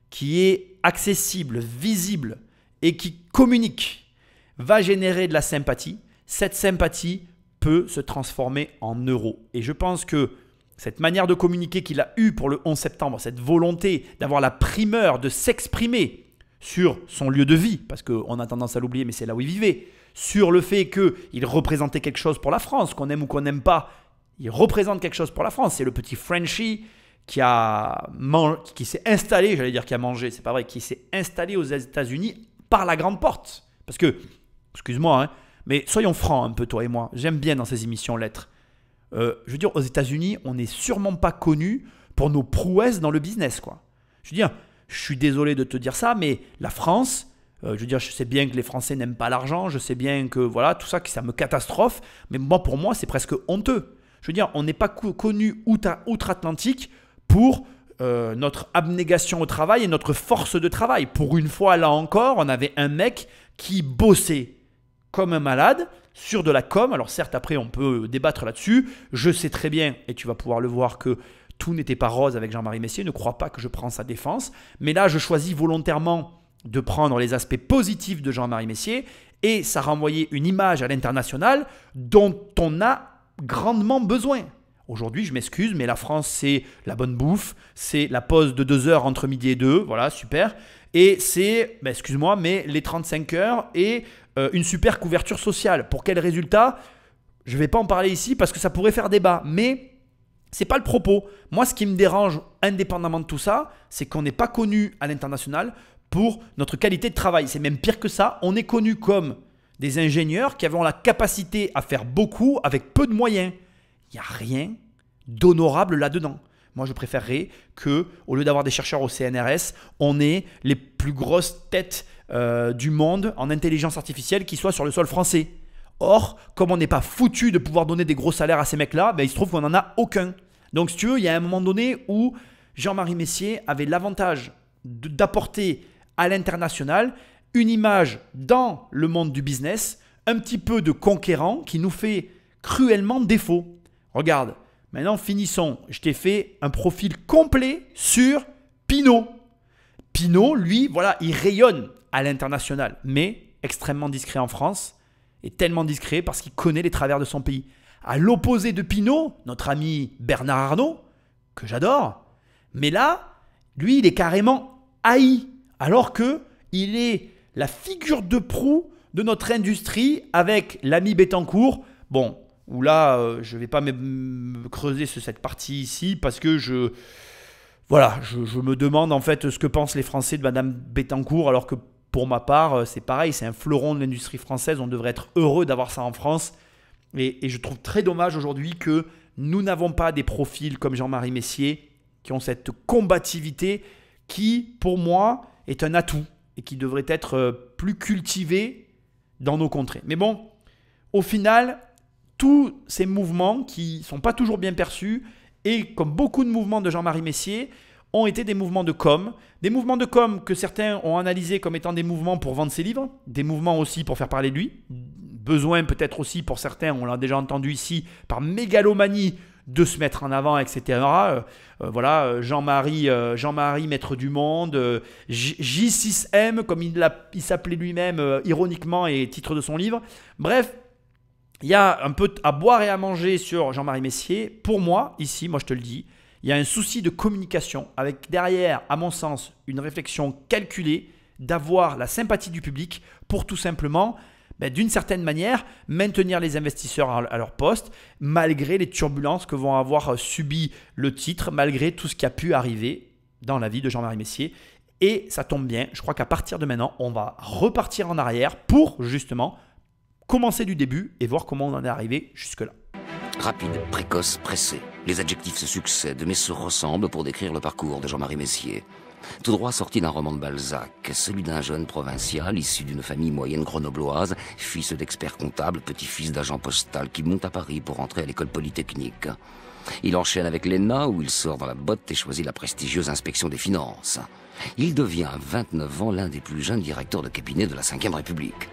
qui est accessible, visible et qui communique, va générer de la sympathie. Cette sympathie peut se transformer en euros. Et je pense que cette manière de communiquer qu'il a eue pour le 11 septembre, cette volonté d'avoir la primeur de s'exprimer sur son lieu de vie, parce qu'on a tendance à l'oublier, mais c'est là où il vivait, sur le fait qu'il représentait quelque chose pour la France, qu'on aime ou qu'on n'aime pas, il représente quelque chose pour la France. C'est le petit Frenchie qui s'est installé, j'allais dire qui a mangé, c'est pas vrai, qui s'est installé aux États-Unis par la grande porte. Parce que, excuse-moi, mais soyons francs un peu, toi et moi, j'aime bien dans ces émissions l'être. Je veux dire, aux États-Unis, on n'est sûrement pas connu pour nos prouesses dans le business, quoi. Je veux dire, je suis désolé de te dire ça, mais la France, je sais bien que les Français n'aiment pas l'argent, je sais bien que voilà, tout ça, que ça me catastrophe, mais pour moi, c'est presque honteux. Je veux dire, on n'est pas connu outre-Atlantique pour notre abnégation au travail et notre force de travail. Pour une fois, là encore, on avait un mec qui bossait comme un malade sur de la com. Alors certes, après, on peut débattre là-dessus. Je sais très bien, et tu vas pouvoir le voir, que tout n'était pas rose avec Jean-Marie Messier. Ne crois pas que je prends sa défense. Mais là, je choisis volontairement de prendre les aspects positifs de Jean-Marie Messier. Et ça renvoyait une image à l'international dont on a grandement besoin. Aujourd'hui, je m'excuse, mais la France, c'est la bonne bouffe, c'est la pause de 2 heures entre midi et 2, voilà, super. Et c'est, excuse-moi, mais les 35 heures et une super couverture sociale. Pour quel résultat? Je ne vais pas en parler ici parce que ça pourrait faire débat, mais ce n'est pas le propos. Moi, ce qui me dérange, indépendamment de tout ça, c'est qu'on n'est pas connu à l'international pour notre qualité de travail. C'est même pire que ça, on est connu comme des ingénieurs qui avaient la capacité à faire beaucoup avec peu de moyens. Il n'y a rien d'honorable là-dedans. Moi, je préférerais qu'au lieu d'avoir des chercheurs au CNRS, on ait les plus grosses têtes du monde en intelligence artificielle qui soient sur le sol français. Or, comme on n'est pas foutu de pouvoir donner des gros salaires à ces mecs-là, il se trouve qu'on n'en a aucun. Donc, si tu veux, il y a un moment donné où Jean-Marie Messier avait l'avantage d'apporter à l'international une image dans le monde du business, un petit peu de conquérant qui nous fait cruellement défaut. Regarde, maintenant finissons. Je t'ai fait un profil complet sur Pinault. Pinault, lui, voilà, il rayonne à l'international, mais extrêmement discret en France, et tellement discret parce qu'il connaît les travers de son pays. À l'opposé de Pinault, notre ami Bernard Arnault, que j'adore, mais là, lui, il est carrément haï, alors qu'il est la figure de proue de notre industrie avec l'ami Bettencourt. Bon, où là, je ne vais pas me creuser sur cette partie ici parce que je me demande en fait ce que pensent les Français de Madame Bettencourt, alors que pour ma part, c'est pareil, c'est un fleuron de l'industrie française. On devrait être heureux d'avoir ça en France. Et je trouve très dommage aujourd'hui que nous n'avons pas des profils comme Jean-Marie Messier qui ont cette combativité qui, pour moi, est un atout et qui devrait être plus cultivé dans nos contrées. Mais bon, au final, tous ces mouvements qui ne sont pas toujours bien perçus et comme beaucoup de mouvements de Jean-Marie Messier ont été des mouvements de com. Des mouvements de com que certains ont analysés comme étant des mouvements pour vendre ses livres, des mouvements aussi pour faire parler de lui, besoin peut-être aussi pour certains, on l'a déjà entendu ici, par mégalomanie de se mettre en avant, etc. Voilà, Jean-Marie, maître du monde, J6M, comme il s'appelait lui-même ironiquement et titre de son livre. Bref, il y a un peu à boire et à manger sur Jean-Marie Messier. Pour moi, ici, moi je te le dis, il y a un souci de communication avec derrière, à mon sens, une réflexion calculée d'avoir la sympathie du public pour tout simplement, d'une certaine manière, maintenir les investisseurs à leur poste, malgré les turbulences que vont avoir subi le titre, malgré tout ce qui a pu arriver dans la vie de Jean-Marie Messier. Et ça tombe bien, je crois qu'à partir de maintenant, on va repartir en arrière pour justement commencer du début et voir comment on en est arrivé jusque-là. Rapide, précoce, pressé. Les adjectifs se succèdent mais se ressemblent pour décrire le parcours de Jean-Marie Messier. Tout droit sorti d'un roman de Balzac, celui d'un jeune provincial issu d'une famille moyenne grenobloise, fils d'expert comptable, petit-fils d'agent postal qui monte à Paris pour entrer à l'école polytechnique. Il enchaîne avec l'ENA où il sort dans la botte et choisit la prestigieuse inspection des finances. Il devient à 29 ans l'un des plus jeunes directeurs de cabinet de la Ve République.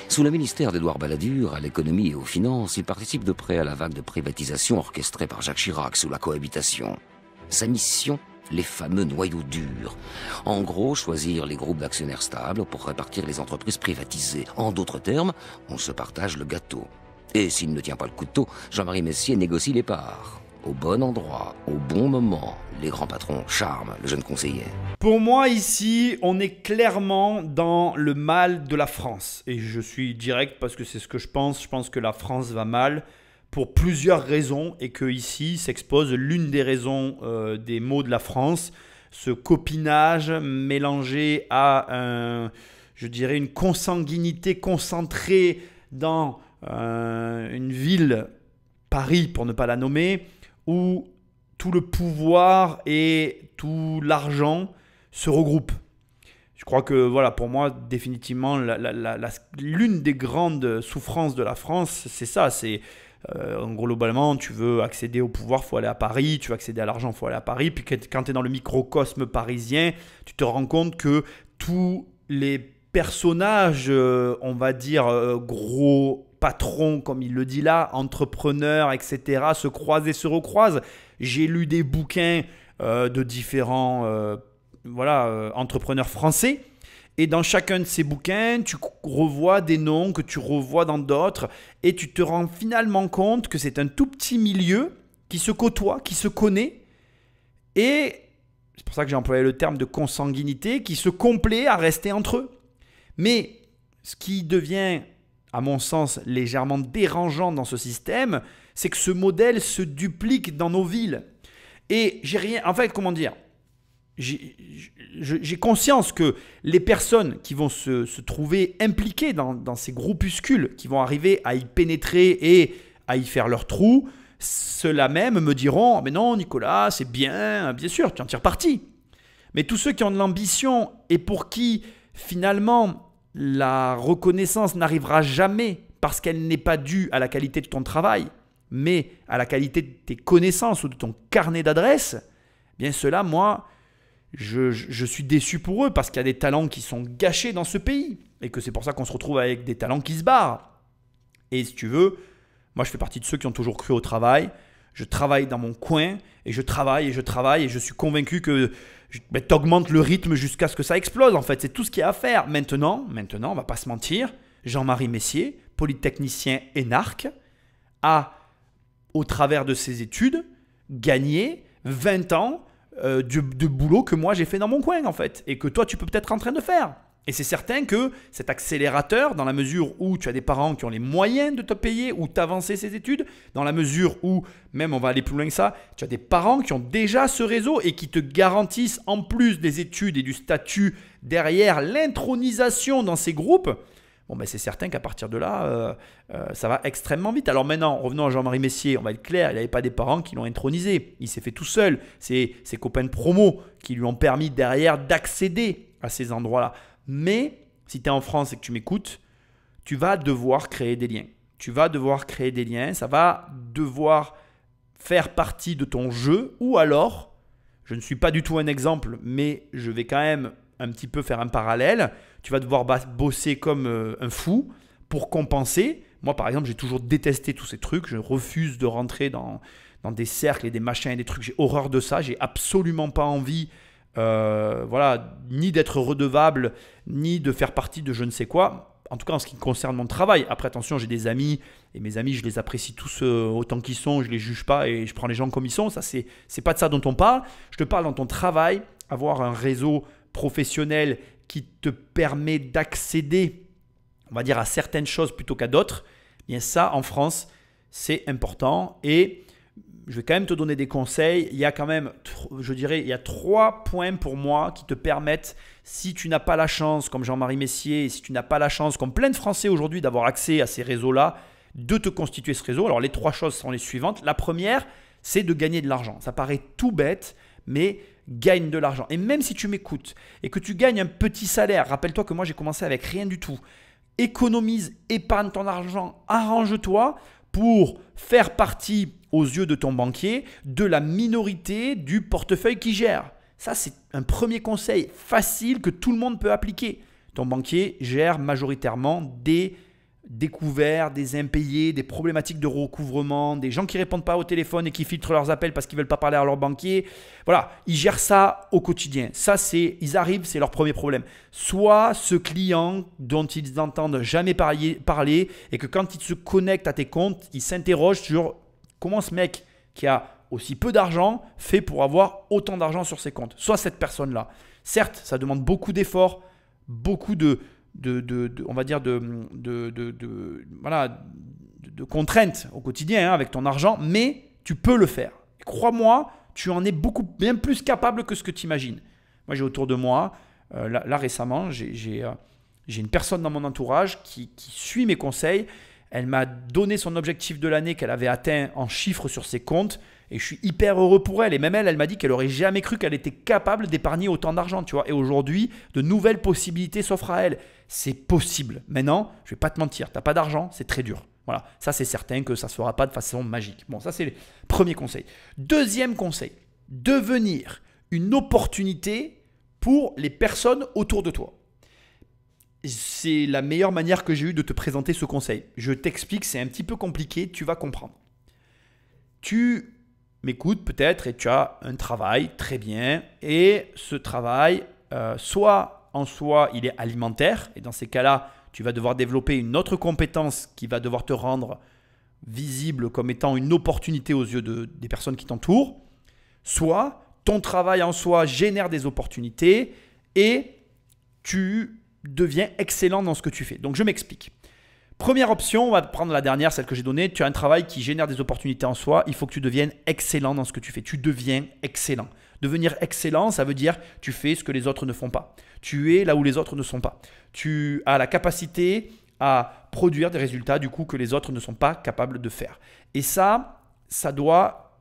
Sous le ministère d'Édouard Balladur, à l'économie et aux finances, il participe de près à la vague de privatisation orchestrée par Jacques Chirac sous la cohabitation. Sa mission, les fameux noyaux durs. En gros, choisir les groupes d'actionnaires stables pour répartir les entreprises privatisées. En d'autres termes, on se partage le gâteau. Et s'il ne tient pas le couteau, Jean-Marie Messier négocie les parts. Au bon endroit, au bon moment, les grands patrons charment le jeune conseiller. Pour moi, ici, on est clairement dans le mal de la France. Et je suis direct parce que c'est ce que je pense. Je pense que la France va mal pour plusieurs raisons et que ici s'expose l'une des raisons des maux de la France. Ce copinage mélangé à, je dirais, une consanguinité concentrée dans une ville, Paris pour ne pas la nommer, où tout le pouvoir et tout l'argent se regroupent. Je crois que voilà, pour moi, définitivement, l'une des grandes souffrances de la France, c'est ça. C'est globalement, tu veux accéder au pouvoir, il faut aller à Paris. Tu veux accéder à l'argent, il faut aller à Paris. Puis quand tu es dans le microcosme parisien, tu te rends compte que tous les personnage, on va dire, gros patron, comme il le dit là, entrepreneur, etc., se croisent et se recroisent. J'ai lu des bouquins de différents entrepreneurs français. Et dans chacun de ces bouquins, tu revois des noms que tu revois dans d'autres. Et tu te rends finalement compte que c'est un tout petit milieu qui se côtoie, qui se connaît. Et c'est pour ça que j'ai employé le terme de consanguinité, qui se complaît à rester entre eux. Mais ce qui devient, à mon sens, légèrement dérangeant dans ce système, c'est que ce modèle se duplique dans nos villes. Et j'ai rien... En fait, comment dire ? J'ai conscience que les personnes qui vont se trouver impliquées dans ces groupuscules, qui vont arriver à y pénétrer et à y faire leur trou, ceux-là même me diront « Mais non, Nicolas, c'est bien sûr, tu en tires parti. » Mais tous ceux qui ont de l'ambition et pour qui, finalement, la reconnaissance n'arrivera jamais parce qu'elle n'est pas due à la qualité de ton travail, mais à la qualité de tes connaissances ou de ton carnet d'adresses, bien ceux-là, moi, je suis déçu pour eux parce qu'il y a des talents qui sont gâchés dans ce pays et que c'est pour ça qu'on se retrouve avec des talents qui se barrent. Et si tu veux, moi je fais partie de ceux qui ont toujours cru au travail. Je travaille dans mon coin et je travaille et je suis convaincu que tu augmentes le rythme jusqu'à ce que ça explose. En fait, c'est tout ce qu'il y a à faire. Maintenant, on va pas se mentir, Jean-Marie Messier, polytechnicien énarque, a, au travers de ses études, gagné 20 ans de boulot que moi j'ai fait dans mon coin en fait et que toi tu peux peut-être en train de faire. Et c'est certain que cet accélérateur, dans la mesure où tu as des parents qui ont les moyens de te payer ou t'avancer ces études, dans la mesure où, même on va aller plus loin que ça, tu as des parents qui ont déjà ce réseau et qui te garantissent en plus des études et du statut derrière l'intronisation dans ces groupes, bon ben c'est certain qu'à partir de là, ça va extrêmement vite. Alors maintenant, revenons à Jean-Marie Messier, on va être clair, il n'avait pas des parents qui l'ont intronisé. Il s'est fait tout seul. C'est ses copains de promo qui lui ont permis derrière d'accéder à ces endroits-là. Mais si tu es en France et que tu m'écoutes, tu vas devoir créer des liens. Tu vas devoir créer des liens, ça va devoir faire partie de ton jeu ou alors, je ne suis pas du tout un exemple, mais je vais quand même un petit peu faire un parallèle. Tu vas devoir bosser comme un fou pour compenser. Moi, par exemple, j'ai toujours détesté tous ces trucs. Je refuse de rentrer dans des cercles et des machins et des trucs. J'ai horreur de ça. J'ai absolument pas envie ni d'être redevable, ni de faire partie de je ne sais quoi. En tout cas, en ce qui concerne mon travail. Après, attention, j'ai des amis et mes amis, je les apprécie tous autant qu'ils sont. Je ne les juge pas et je prends les gens comme ils sont. Ça, c'est pas de ça dont on parle. Je te parle dans ton travail, avoir un réseau professionnel qui te permet d'accéder, on va dire, à certaines choses plutôt qu'à d'autres, bien ça, en France, c'est important. Et je vais quand même te donner des conseils. Il y a quand même, je dirais, il y a 3 points pour moi qui te permettent, si tu n'as pas la chance, comme Jean-Marie Messier, et si tu n'as pas la chance, comme plein de Français aujourd'hui, d'avoir accès à ces réseaux-là, de te constituer ce réseau. Alors, les 3 choses sont les suivantes. La première, c'est de gagner de l'argent. Ça paraît tout bête, mais gagne de l'argent. Et même si tu m'écoutes et que tu gagnes un petit salaire, rappelle-toi que moi, j'ai commencé avec rien du tout. Économise, épargne ton argent, arrange-toi pour faire partie, aux yeux de ton banquier, de la minorité du portefeuille qu'il gère. Ça, c'est un premier conseil facile que tout le monde peut appliquer. Ton banquier gère majoritairement des découverts, des impayés, des problématiques de recouvrement, des gens qui ne répondent pas au téléphone et qui filtrent leurs appels parce qu'ils ne veulent pas parler à leur banquier. Voilà, ils gèrent ça au quotidien. Ça, ils arrivent, c'est leur premier problème. Soit ce client dont ils n'entendent jamais parler et que quand ils se connectent à tes comptes, ils s'interrogent sur comment ce mec qui a aussi peu d'argent fait pour avoir autant d'argent sur ses comptes. Soit cette personne-là. Certes, ça demande beaucoup d'efforts, beaucoup de contraintes au quotidien avec ton argent, mais tu peux le faire. Et crois-moi, tu en es bien plus capable que ce que tu imagines. Moi, j'ai autour de moi, là récemment, j'ai une personne dans mon entourage qui suit mes conseils. Elle m'a donné son objectif de l'année qu'elle avait atteint en chiffres sur ses comptes et je suis hyper heureux pour elle. Et même elle m'a dit qu'elle n'aurait jamais cru qu'elle était capable d'épargner autant d'argent. Tu vois. Et aujourd'hui, de nouvelles possibilités s'offrent à elle. C'est possible. Maintenant, je ne vais pas te mentir, tu n'as pas d'argent, c'est très dur. Voilà, ça c'est certain que ça ne se fera pas de façon magique. Bon, ça c'est le premier conseil. Deuxième conseil, devenir une opportunité pour les personnes autour de toi. c'est la meilleure manière que j'ai eue de te présenter ce conseil. Je t'explique, c'est un petit peu compliqué, tu vas comprendre. Tu m'écoutes peut-être et tu as un travail, très bien. Et ce travail, soit en soi, il est alimentaire. Et dans ces cas-là, tu vas devoir développer une autre compétence qui va devoir te rendre visible comme étant une opportunité aux yeux des personnes qui t'entourent. Soit ton travail en soi génère des opportunités et tu deviens excellent dans ce que tu fais. Donc, je m'explique. Première option, on va prendre la dernière, celle que j'ai donnée. Tu as un travail qui génère des opportunités en soi. Il faut que tu deviennes excellent dans ce que tu fais. Tu deviens excellent. Devenir excellent, ça veut dire tu fais ce que les autres ne font pas. Tu es là où les autres ne sont pas. Tu as la capacité à produire des résultats du coup que les autres ne sont pas capables de faire. Et ça doit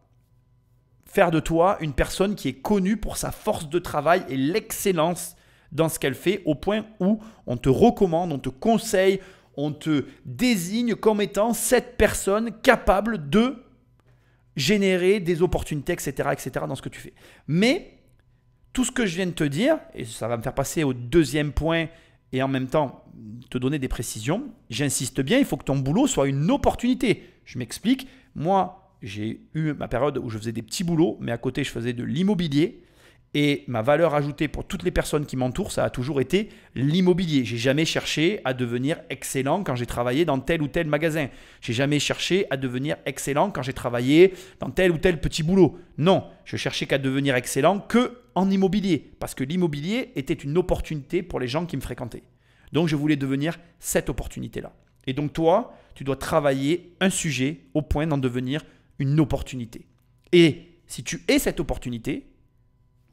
faire de toi une personne qui est connue pour sa force de travail et l'excellence dans ce qu'elle fait, au point où on te recommande, on te conseille, on te désigne comme étant cette personne capable de générer des opportunités, etc., etc. dans ce que tu fais. Mais tout ce que je viens de te dire, et ça va me faire passer au deuxième point et en même temps te donner des précisions, j'insiste bien, il faut que ton boulot soit une opportunité. Je m'explique. Moi, j'ai eu ma période où je faisais des petits boulots, mais à côté, je faisais de l'immobilier. Et ma valeur ajoutée pour toutes les personnes qui m'entourent, ça a toujours été l'immobilier. J'ai jamais cherché à devenir excellent quand j'ai travaillé dans tel ou tel magasin. J'ai jamais cherché à devenir excellent quand j'ai travaillé dans tel ou tel petit boulot. Non, je cherchais qu'à devenir excellent que en immobilier, parce que l'immobilier était une opportunité pour les gens qui me fréquentaient. Donc, je voulais devenir cette opportunité-là. Et donc, toi, tu dois travailler un sujet au point d'en devenir une opportunité. Et si tu es cette opportunité,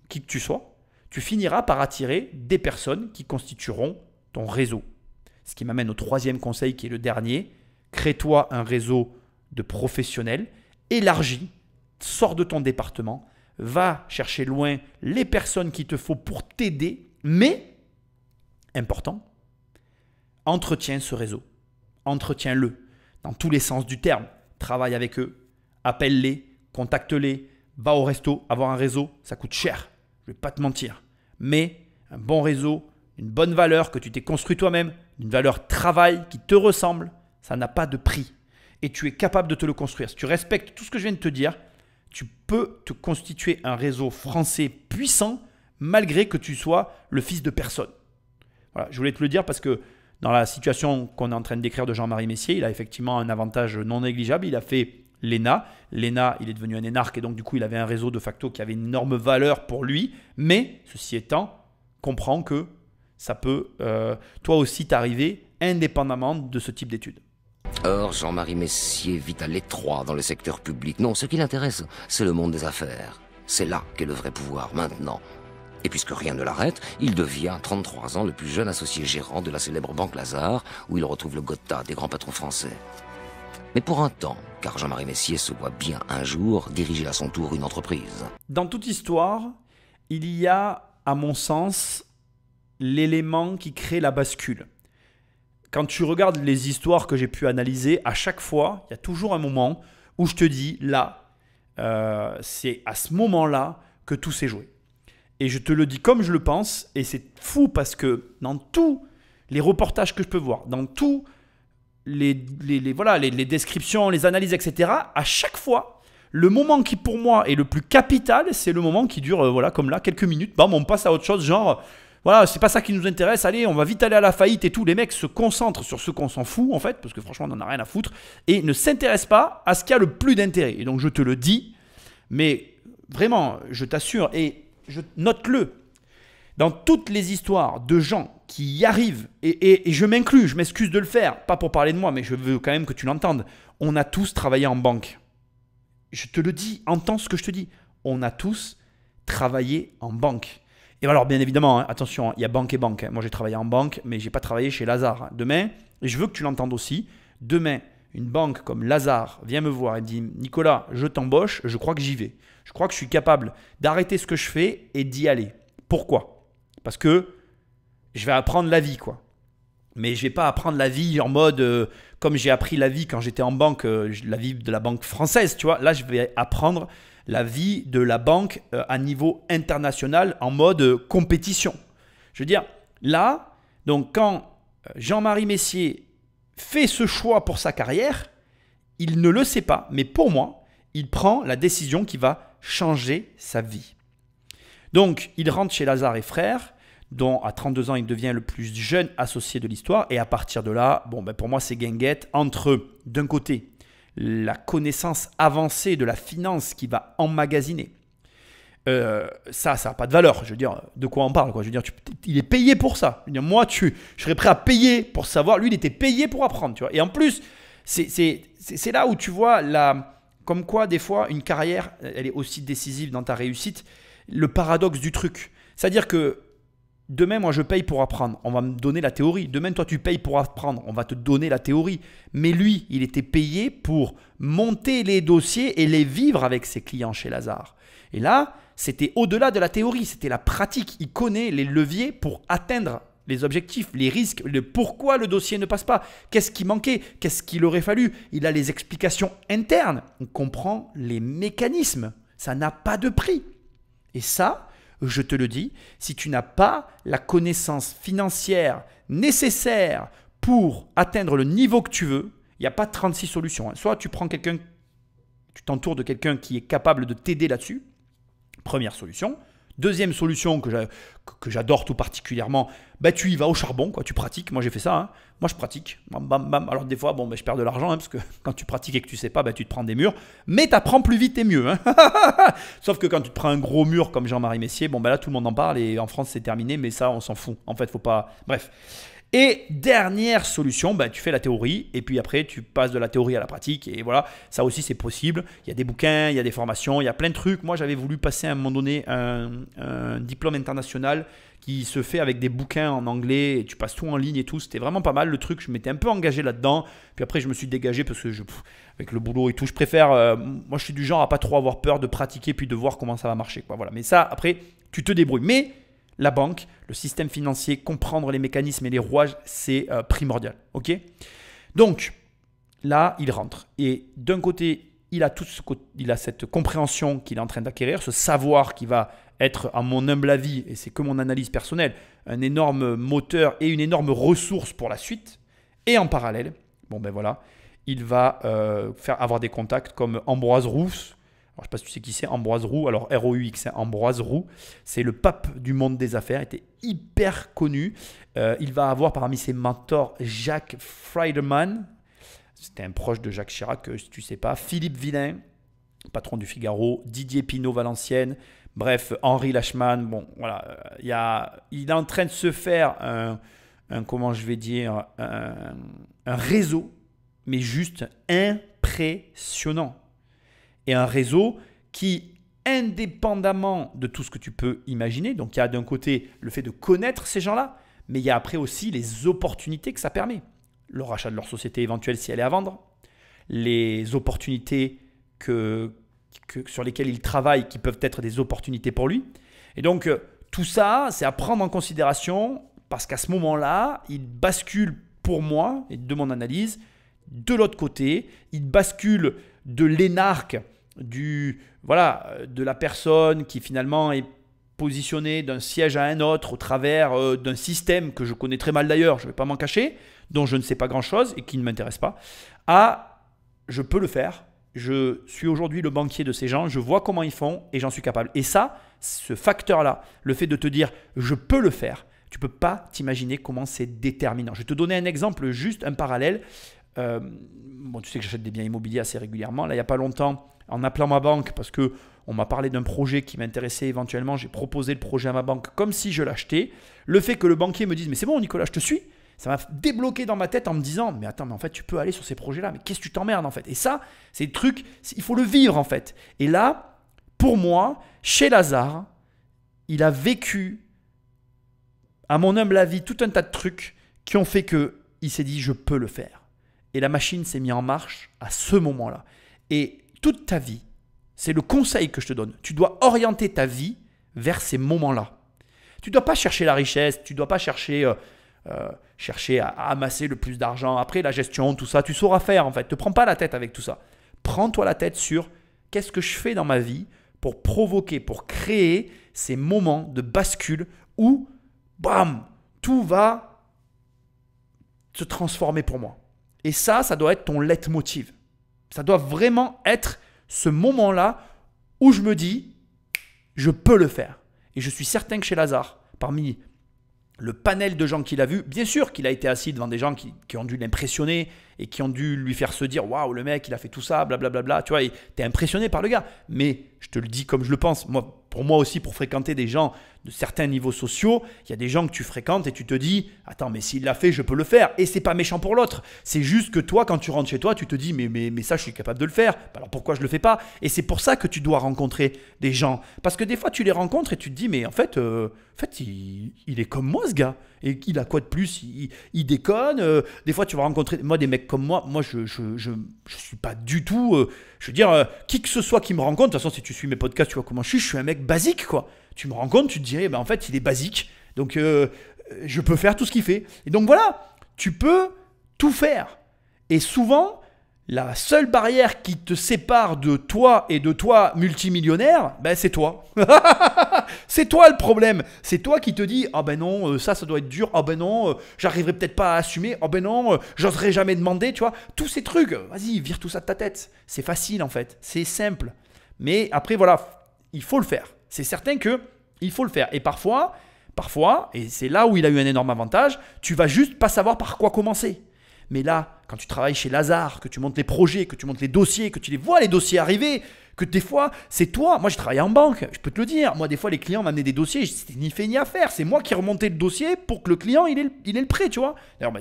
qui que tu sois, tu finiras par attirer des personnes qui constitueront ton réseau. Ce qui m'amène au troisième conseil qui est le dernier. Crée-toi un réseau de professionnels, élargis, sors de ton département, va chercher loin les personnes qu'il te faut pour t'aider, mais, important, entretiens ce réseau, entretiens-le dans tous les sens du terme. Travaille avec eux, appelle-les, contacte-les, va au resto, avoir un réseau, ça coûte cher. Je ne vais pas te mentir. Mais un bon réseau, une bonne valeur que tu t'es construit toi-même, une valeur travail qui te ressemble, ça n'a pas de prix. Et tu es capable de te le construire. Si tu respectes tout ce que je viens de te dire, tu peux te constituer un réseau français puissant malgré que tu sois le fils de personne. Voilà, je voulais te le dire parce que dans la situation qu'on est en train de décrire de Jean-Marie Messier, il a effectivement un avantage non négligeable. Il a fait l'ENA. L'ENA, il est devenu un énarque et donc du coup, il avait un réseau de facto qui avait une énorme valeur pour lui. Mais, ceci étant, comprends que ça peut toi aussi t'arriver indépendamment de ce type d'études. Or, Jean-Marie Messier vit à l'étroit dans le secteur public. Non, ce qui l'intéresse, c'est le monde des affaires. C'est là qu'est le vrai pouvoir, maintenant. Et puisque rien ne l'arrête, il devient, à 33 ans, le plus jeune associé gérant de la célèbre Banque Lazare, où il retrouve le Gotha des grands patrons français. Mais pour un temps, car Jean-Marie Messier se voit bien un jour diriger à son tour une entreprise. Dans toute histoire, il y a, à mon sens, l'élément qui crée la bascule. Quand tu regardes les histoires que j'ai pu analyser, à chaque fois, il y a toujours un moment où je te dis, là, c'est à ce moment-là que tout s'est joué. Et je te le dis comme je le pense, et c'est fou parce que dans tous les reportages que je peux voir, dans tous les descriptions, les analyses, etc., à chaque fois, le moment qui pour moi est le plus capital, c'est le moment qui dure, comme là, quelques minutes. Bam, on passe à autre chose, genre, voilà, c'est pas ça qui nous intéresse, allez, on va vite aller à la faillite et tout. Les mecs se concentrent sur ce qu'on s'en fout, en fait, parce que franchement, on n'en a rien à foutre, et ne s'intéressent pas à ce qui a le plus d'intérêt. Et donc, je te le dis, mais vraiment, je t'assure, et note-le, dans toutes les histoires de gens qui y arrivent, et je m'inclus, je m'excuse de le faire, pas pour parler de moi, mais je veux quand même que tu l'entendes, on a tous travaillé en banque. Je te le dis, entends ce que je te dis, on a tous travaillé en banque. Et alors bien évidemment, attention, il y a banque et banque. Moi j'ai travaillé en banque, mais je n'ai pas travaillé chez Lazare. Demain, et je veux que tu l'entendes aussi, demain, une banque comme Lazare vient me voir et me dit « Nicolas, je t'embauche, je crois que j'y vais. Je crois que je suis capable d'arrêter ce que je fais et d'y aller. » Pourquoi ? Parce que je vais apprendre la vie, quoi. Mais je ne vais pas apprendre la vie en mode comme j'ai appris la vie quand j'étais en banque, la vie de la banque française, tu vois. Là, je vais apprendre la vie de la banque à niveau international en mode compétition. Je veux dire, là, donc quand Jean-Marie Messier fait ce choix pour sa carrière, il ne le sait pas, mais pour moi, il prend la décision qui va changer sa vie. Donc, il rentre chez Lazare et Frères, dont à 32 ans, il devient le plus jeune associé de l'histoire. Et à partir de là, pour moi, c'est guinguette entre, d'un côté, la connaissance avancée de la finance qui va emmagasiner. Ça n'a pas de valeur. Je veux dire, de quoi on parle, quoi. Je veux dire, il est payé pour ça. Je veux dire, moi, je serais prêt à payer pour savoir. Lui, il était payé pour apprendre. Tu vois. Et en plus, c'est là où tu vois, comme quoi, des fois, une carrière, elle est aussi décisive dans ta réussite. Le paradoxe du truc. C'est-à-dire que demain, moi, je paye pour apprendre. On va me donner la théorie. Demain, toi, tu payes pour apprendre. On va te donner la théorie. Mais lui, il était payé pour monter les dossiers et les vivre avec ses clients chez Lazare. Et là, c'était au-delà de la théorie. C'était la pratique. Il connaît les leviers pour atteindre les objectifs, les risques, le pourquoi le dossier ne passe pas. Qu'est-ce qui manquait? Qu'est-ce qu'il aurait fallu? Il a les explications internes. On comprend les mécanismes. Ça n'a pas de prix. Et ça, je te le dis, si tu n'as pas la connaissance financière nécessaire pour atteindre le niveau que tu veux, il n'y a pas 36 solutions. Soit tu prends quelqu'un, tu t'entoures de quelqu'un qui est capable de t'aider là-dessus. Première solution. Deuxième solution que j'adore tout particulièrement, tu y vas au charbon, quoi, tu pratiques. Moi, j'ai fait ça. Hein. Moi, je pratique. Bam, bam, bam. Alors, des fois, je perds de l'argent parce que quand tu pratiques et que tu ne sais pas, tu te prends des murs. Mais tu apprends plus vite et mieux. Hein. Sauf que quand tu te prends un gros mur comme Jean-Marie Messier, là, tout le monde en parle et en France, c'est terminé. Mais ça, on s'en fout. En fait, faut pas. Bref. Et dernière solution, tu fais la théorie et puis après tu passes de la théorie à la pratique et voilà, ça aussi c'est possible. Il y a des bouquins, il y a des formations, il y a plein de trucs. Moi j'avais voulu passer à un moment donné un diplôme international qui se fait avec des bouquins en anglais et tu passes tout en ligne et tout. C'était vraiment pas mal le truc, je m'étais un peu engagé là-dedans. Puis après je me suis dégagé parce que avec le boulot et tout, je préfère, moi je suis du genre à pas trop avoir peur de pratiquer puis de voir comment ça va marcher, quoi. Voilà. Mais ça après tu te débrouilles. Mais la banque, le système financier, comprendre les mécanismes et les rouages, c'est primordial. Ok ? Donc, là, il rentre. Et d'un côté, il a cette compréhension qu'il est en train d'acquérir, ce savoir qui va être, à mon humble avis, et c'est que mon analyse personnelle, un énorme moteur et une énorme ressource pour la suite. Et en parallèle, il va avoir des contacts comme Ambroise Roux. Alors, je ne sais pas si tu sais qui c'est, Ambroise Roux. Alors, R-O-U-X, Ambroise Roux. C'est le pape du monde des affaires. Il était hyper connu. Il va avoir parmi ses mentors Jacques Friedman. C'était un proche de Jacques Chirac, si tu ne sais pas. Philippe Villain, patron du Figaro. Didier Pinot, Valenciennes. Bref, Henri Lachman. Il est en train de se faire un réseau, mais juste impressionnant. Et un réseau qui, indépendamment de tout ce que tu peux imaginer, donc il y a d'un côté le fait de connaître ces gens-là, mais il y a après aussi les opportunités que ça permet. Le rachat de leur société éventuelle si elle est à vendre, les opportunités sur lesquelles il travaille qui peuvent être des opportunités pour lui. Et donc tout ça, c'est à prendre en considération parce qu'à ce moment-là, il bascule pour moi, et de mon analyse, de l'autre côté, il bascule de l'énarque, de la personne qui finalement est positionnée d'un siège à un autre au travers d'un système que je connais très mal d'ailleurs, je ne vais pas m'en cacher, dont je ne sais pas grand-chose et qui ne m'intéresse pas, je peux le faire, je suis aujourd'hui le banquier de ces gens, je vois comment ils font et j'en suis capable. Et ça, ce facteur-là, le fait de te dire je peux le faire, tu ne peux pas t'imaginer comment c'est déterminant. Je vais te donner un exemple, juste un parallèle. Tu sais que j'achète des biens immobiliers assez régulièrement. Là, il n'y a pas longtemps, en appelant ma banque, parce qu'on m'a parlé d'un projet qui m'intéressait éventuellement, j'ai proposé le projet à ma banque comme si je l'achetais. Le fait que le banquier me dise « mais c'est bon Nicolas, je te suis », ça m'a débloqué dans ma tête en me disant « mais attends, mais en fait, tu peux aller sur ces projets-là, mais qu'est-ce que tu t'emmerdes en fait ?» Et ça, c'est des trucs, il faut le vivre en fait. Et là, pour moi, chez Lazare, il a vécu, à mon humble avis, tout un tas de trucs qui ont fait qu'il s'est dit « je peux le faire ». Et la machine s'est mise en marche à ce moment-là. Et toute ta vie, c'est le conseil que je te donne. Tu dois orienter ta vie vers ces moments-là. Tu ne dois pas chercher la richesse, tu ne dois pas chercher à amasser le plus d'argent. Après, la gestion, tout ça, tu sauras faire en fait. Ne te prends pas la tête avec tout ça. Prends-toi la tête sur qu'est-ce que je fais dans ma vie pour provoquer, pour créer ces moments de bascule où, bam, tout va se transformer pour moi. Et ça doit être ton leitmotiv. Ça doit vraiment être ce moment-là où je me dis, je peux le faire. Et je suis certain que chez Lazare, parmi le panel de gens qu'il a vu, bien sûr qu'il a été assis devant des gens qui ont dû l'impressionner et qui ont dû lui faire se dire « Waouh, le mec, il a fait tout ça, blablabla. » Tu vois, t'es impressionné par le gars. Mais je te le dis comme je le pense. Pour moi aussi, pour fréquenter des gens de certains niveaux sociaux, il y a des gens que tu fréquentes et tu te dis « Attends, mais s'il l'a fait, je peux le faire. » Et c'est pas méchant pour l'autre. C'est juste que toi, quand tu rentres chez toi, tu te dis « Mais ça, je suis capable de le faire. Alors pourquoi je le fais pas ?» Et c'est pour ça que tu dois rencontrer des gens. Parce que des fois, tu les rencontres et tu te dis « Mais en fait, il est comme moi, ce gars. Et il a quoi de plus ? Il déconne. Des fois, tu vas rencontrer des mecs comme moi. Moi, je suis pas du tout... je veux dire, qui que ce soit qui me rencontre, de toute façon, si tu suis mes podcasts, tu vois comment je suis un mec basique, quoi. Tu me rencontres, tu te dis, en fait, il est basique. Donc, je peux faire tout ce qu'il fait. Et donc, voilà, tu peux tout faire. Et souvent, la seule barrière qui te sépare de toi et de toi multimillionnaire, c'est toi. C'est toi le problème. C'est toi qui te dis, ah ben non, ça doit être dur. Ah ben non, j'arriverai peut-être pas à assumer. Ah ben non, j'oserais jamais demander, tu vois. Tous ces trucs, vas-y, vire tout ça de ta tête. C'est facile en fait, c'est simple. Mais après, voilà, il faut le faire. C'est certain que il faut le faire. Et parfois, et c'est là où il a eu un énorme avantage, tu vas juste pas savoir par quoi commencer. Mais là, quand tu travailles chez Lazare, que tu montes les projets, que tu montes les dossiers, que tu les vois les dossiers arriver, que des fois, c'est toi. Moi, j'ai travaillé en banque, je peux te le dire. Moi, des fois, les clients m'amenaient des dossiers, c'était ni fait ni à faire. C'est moi qui remontais le dossier pour que le client, il ait le prêt, tu vois. D'ailleurs,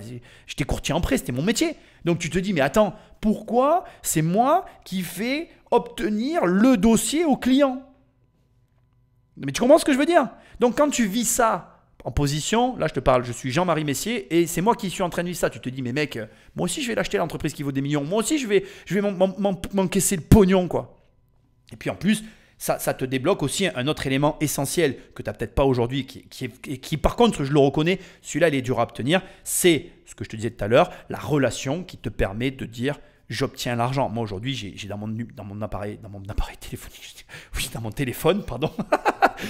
j'étais courtier en prêt, c'était mon métier. Donc, tu te dis, mais attends, pourquoi c'est moi qui fais obtenir le dossier au client ? Mais tu comprends ce que je veux dire ? Donc, quand tu vis ça en position, là je te parle, je suis Jean-Marie Messier et c'est moi qui suis en train de vivre ça. Tu te dis, mais mec, moi aussi je vais l'acheter l'entreprise qui vaut des millions. Moi aussi je vais m'encaisser le pognon, quoi. Et puis en plus, ça te débloque aussi un autre élément essentiel que tu n'as peut-être pas aujourd'hui, qui par contre, je le reconnais, celui-là il est dur à obtenir. C'est ce que je te disais tout à l'heure, la relation qui te permet de dire, j'obtiens l'argent. Moi aujourd'hui, j'ai dans mon appareil téléphonique, oui, dans mon téléphone, pardon.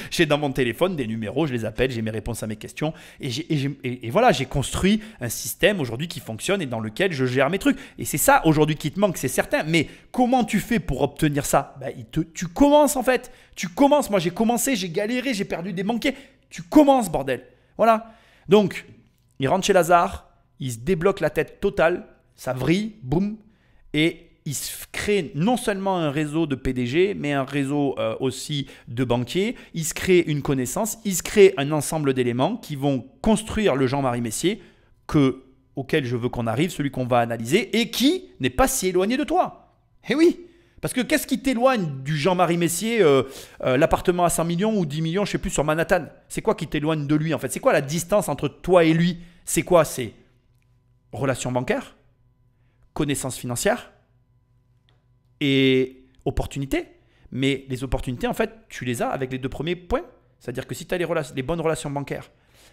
J'ai dans mon téléphone des numéros, je les appelle, j'ai mes réponses à mes questions et voilà, j'ai construit un système aujourd'hui qui fonctionne et dans lequel je gère mes trucs. Et c'est ça aujourd'hui qui te manque, c'est certain. Mais comment tu fais pour obtenir ça ? Tu commences en fait. Tu commences. Moi j'ai commencé, j'ai galéré, j'ai perdu des banquiers. Tu commences, bordel. Voilà. Donc, il rentre chez Lazare, il se débloque la tête totale, ça vrille, boum, et il se crée non seulement un réseau de PDG, mais un réseau aussi de banquiers. Il se crée une connaissance, il se crée un ensemble d'éléments qui vont construire le Jean-Marie Messier auquel je veux qu'on arrive, celui qu'on va analyser et qui n'est pas si éloigné de toi. Eh oui, parce que qu'est-ce qui t'éloigne du Jean-Marie Messier, l'appartement à 100 millions ou 10 millions, je ne sais plus, sur Manhattan ? C'est quoi qui t'éloigne de lui en fait ? C'est quoi la distance entre toi et lui ? C'est quoi ? C'est relations bancaires, connaissances financières et opportunités. Mais les opportunités, en fait, tu les as avec les deux premiers points. C'est-à-dire que si tu as les bonnes relations bancaires,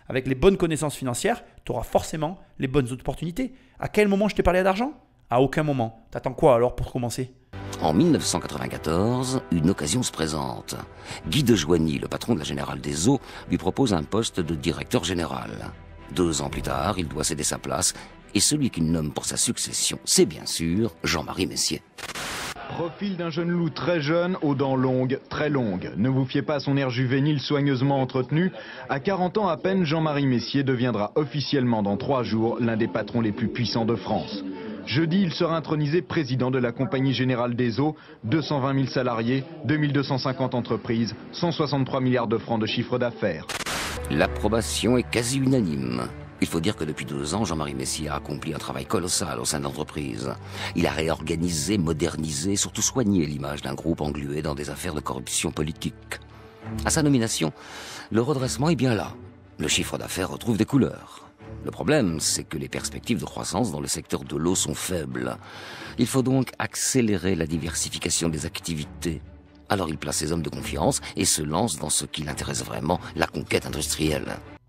avec les bonnes connaissances financières, tu auras forcément les bonnes opportunités. À quel moment je t'ai parlé d'argent ? À aucun moment. T'attends quoi alors pour commencer ? En 1994, une occasion se présente. Guy de Joigny, le patron de la Générale des Eaux, lui propose un poste de directeur général. 2 ans plus tard, il doit céder sa place et celui qu'il nomme pour sa succession, c'est bien sûr Jean-Marie Messier. Profil d'un jeune loup très jeune, aux dents longues, très longues. Ne vous fiez pas à son air juvénile soigneusement entretenu. À 40 ans à peine, Jean-Marie Messier deviendra officiellement dans 3 jours l'un des patrons les plus puissants de France. Jeudi, il sera intronisé président de la Compagnie Générale des Eaux, 220 000 salariés, 2250 entreprises, 163 milliards de francs de chiffre d'affaires. L'approbation est quasi unanime. Il faut dire que depuis 2 ans, Jean-Marie Messier a accompli un travail colossal au sein de l'entreprise. Il a réorganisé, modernisé, surtout soigné l'image d'un groupe englué dans des affaires de corruption politique. À sa nomination, le redressement est bien là. Le chiffre d'affaires retrouve des couleurs. Le problème, c'est que les perspectives de croissance dans le secteur de l'eau sont faibles. Il faut donc accélérer la diversification des activités. Alors il place ses hommes de confiance et se lance dans ce qui l'intéresse vraiment, la conquête industrielle.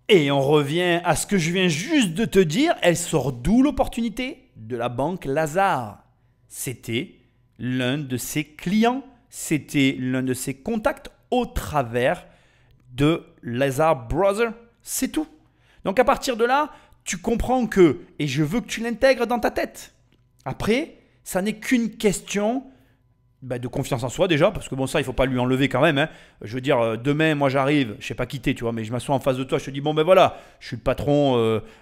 Et on revient à ce que je viens juste de te dire. Elle sort d'où l'opportunité ? De la banque Lazare. C'était l'un de ses clients. C'était l'un de ses contacts au travers de Lazare Brothers. C'est tout. Donc à partir de là, tu comprends que, et je veux que tu l'intègres dans ta tête. Après, ça n'est qu'une question de confiance en soi déjà, parce que bon, ça, il ne faut pas lui enlever quand même. Hein. Je veux dire, demain, moi j'arrive, je ne sais pas quitter, tu vois, mais je m'assois en face de toi, je te dis, bon ben voilà, je suis le patron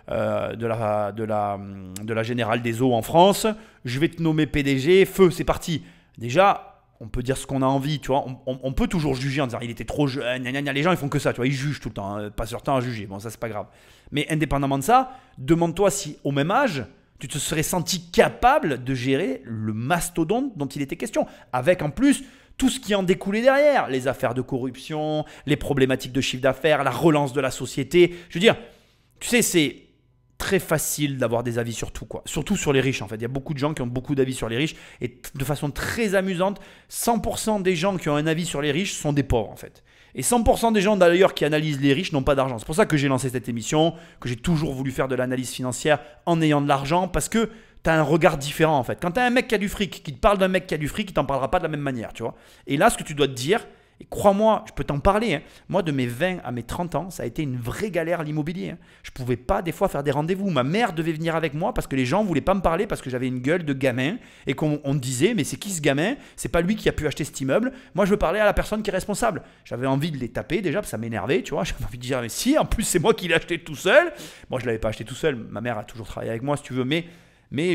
de la Générale des Eaux en France, je vais te nommer PDG, feu, c'est parti. Déjà, on peut dire ce qu'on a envie, tu vois, on peut toujours juger en disant, il était trop jeune, les gens ils font que ça, tu vois, ils jugent tout le temps, passe leur temps à juger, bon ça c'est pas grave. Mais indépendamment de ça, demande-toi si au même âge, tu te serais senti capable de gérer le mastodonte dont il était question, avec en plus tout ce qui en découlait derrière, les affaires de corruption, les problématiques de chiffre d'affaires, la relance de la société. Je veux dire, tu sais, c'est très facile d'avoir des avis sur tout, quoi. Surtout sur les riches, en fait. Il y a beaucoup de gens qui ont beaucoup d'avis sur les riches et de façon très amusante, 100% des gens qui ont un avis sur les riches sont des pauvres, en fait. Et 100% des gens d'ailleurs qui analysent les riches n'ont pas d'argent. C'est pour ça que j'ai lancé cette émission, que j'ai toujours voulu faire de l'analyse financière en ayant de l'argent, parce que tu as un regard différent en fait. Quand tu as un mec qui a du fric, qui te parle d'un mec qui a du fric, il t'en parlera pas de la même manière, tu vois. Et là, ce que tu dois te dire, et crois-moi, je peux t'en parler, hein. Moi de mes 20 à mes 30 ans, ça a été une vraie galère l'immobilier. Hein. Je ne pouvais pas des fois faire des rendez-vous. Ma mère devait venir avec moi parce que les gens ne voulaient pas me parler parce que j'avais une gueule de gamin et qu'on disait mais c'est qui ce gamin? C'est pas lui qui a pu acheter cet immeuble. Moi je veux parler à la personne qui est responsable. J'avais envie de les taper déjà parce que ça m'énervait, tu vois. J'avais envie de dire mais si, en plus c'est moi qui l'ai acheté tout seul. Moi je ne l'avais pas acheté tout seul. Ma mère a toujours travaillé avec moi si tu veux, mais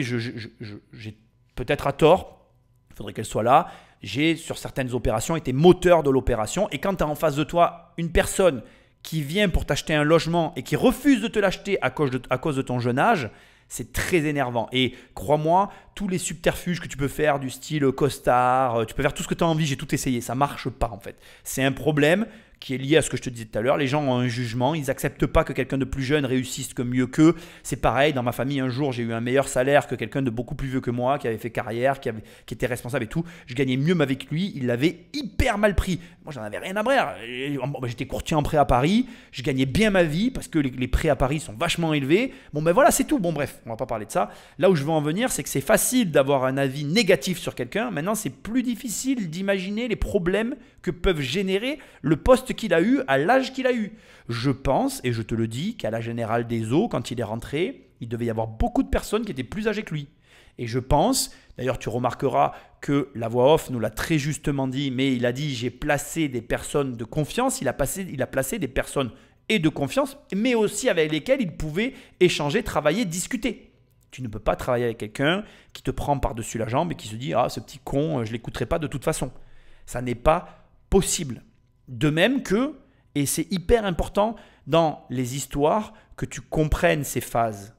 j'ai peut-être à tort. Il faudrait qu'elle soit là. J'ai, sur certaines opérations, été moteur de l'opération. Et quand tu as en face de toi une personne qui vient pour t'acheter un logement et qui refuse de te l'acheter à cause de ton jeune âge, c'est très énervant. Et crois-moi, tous les subterfuges que tu peux faire du style costard, tu peux faire tout ce que tu as envie, j'ai tout essayé. Ça ne marche pas en fait. C'est un problème qui est lié à ce que je te disais tout à l'heure. Les gens ont un jugement, ils n'acceptent pas que quelqu'un de plus jeune réussisse que mieux qu'eux. C'est pareil, dans ma famille, un jour, j'ai eu un meilleur salaire que quelqu'un de beaucoup plus vieux que moi, qui avait fait carrière, qui était responsable et tout. Je gagnais mieux avec lui, il l'avait hyper mal pris. Moi, j'en avais rien à brère. J'étais courtier en prêt à Paris, je gagnais bien ma vie parce que les prêts à Paris sont vachement élevés. Bon, ben voilà, c'est tout. Bon, bref, on va pas parler de ça. Là où je veux en venir, c'est que c'est facile d'avoir un avis négatif sur quelqu'un. Maintenant, c'est plus difficile d'imaginer les problèmes que peuvent générer le poste qu'il a eu à l'âge qu'il a eu. Je pense, et je te le dis, qu'à la Générale des Eaux, quand il est rentré, il devait y avoir beaucoup de personnes qui étaient plus âgées que lui. Et je pense, d'ailleurs tu remarqueras que la voix off nous l'a très justement dit, mais il a dit j'ai placé des personnes de confiance, il a placé des personnes et de confiance, mais aussi avec lesquelles il pouvait échanger, travailler, discuter. Tu ne peux pas travailler avec quelqu'un qui te prend par-dessus la jambe et qui se dit « Ah, ce petit con, je ne l'écouterai pas de toute façon ». Ça n'est pas possible. De même que, et c'est hyper important dans les histoires, que tu comprennes ces phases.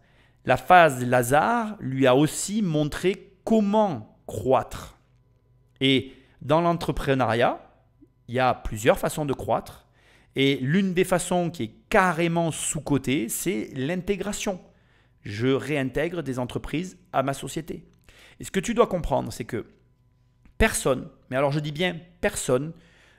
La phase Lazare lui a aussi montré comment croître. Et dans l'entrepreneuriat, il y a plusieurs façons de croître. Et l'une des façons qui est carrément sous-cotée, c'est l'intégration. Je réintègre des entreprises à ma société. Et ce que tu dois comprendre, c'est que personne, mais alors je dis bien personne,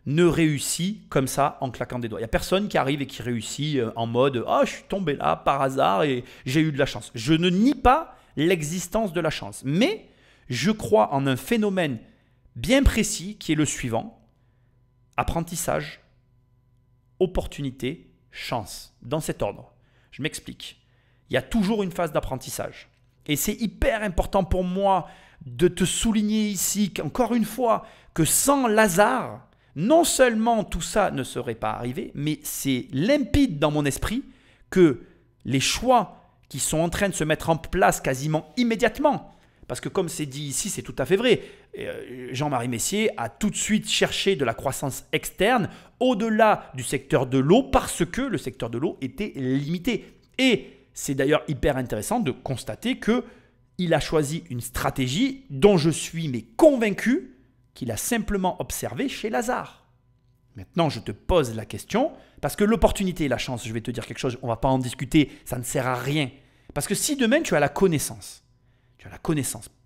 ne réussit comme ça en claquant des doigts. Il n'y a personne qui arrive et qui réussit en mode « Ah, je suis tombé là par hasard et j'ai eu de la chance ». Je ne nie pas l'existence de la chance, mais je crois en un phénomène bien précis qui est le suivant. Apprentissage, opportunité, chance, dans cet ordre. Je m'explique. Il y a toujours une phase d'apprentissage. Et c'est hyper important pour moi de te souligner ici, encore une fois, que sans Lazare, non seulement tout ça ne serait pas arrivé, mais c'est limpide dans mon esprit que les choix qui sont en train de se mettre en place quasiment immédiatement, parce que comme c'est dit ici, c'est tout à fait vrai, Jean-Marie Messier a tout de suite cherché de la croissance externe au-delà du secteur de l'eau parce que le secteur de l'eau était limité. Et c'est d'ailleurs hyper intéressant de constater qu'il a choisi une stratégie dont je suis convaincu qu'il a simplement observé chez Lazare. Maintenant, je te pose la question, parce que l'opportunité et la chance, je vais te dire quelque chose, on ne va pas en discuter, ça ne sert à rien. Parce que si demain tu as la connaissance,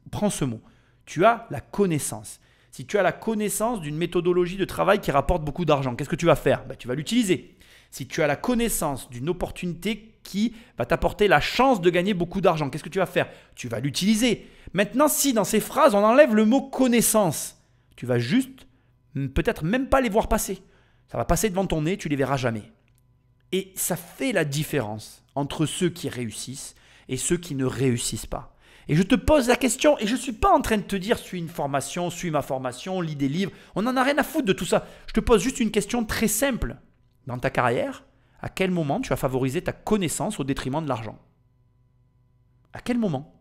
prends ce mot, tu as la connaissance. Si tu as la connaissance d'une méthodologie de travail qui rapporte beaucoup d'argent, qu'est-ce que tu vas faire? Tu vas l'utiliser. Si tu as la connaissance d'une opportunité qui va t'apporter la chance de gagner beaucoup d'argent, qu'est-ce que tu vas faire? Tu vas l'utiliser. Maintenant, si dans ces phrases, on enlève le mot connaissance, tu vas juste peut-être même pas les voir passer. Ça va passer devant ton nez, tu les verras jamais. Et ça fait la différence entre ceux qui réussissent et ceux qui ne réussissent pas. Et je te pose la question, et je ne suis pas en train de te dire suis une formation, suis ma formation, lis des livres. On n'en a rien à foutre de tout ça. Je te pose juste une question très simple. Dans ta carrière, à quel moment tu as favorisé ta connaissance au détriment de l'argent? À quel moment?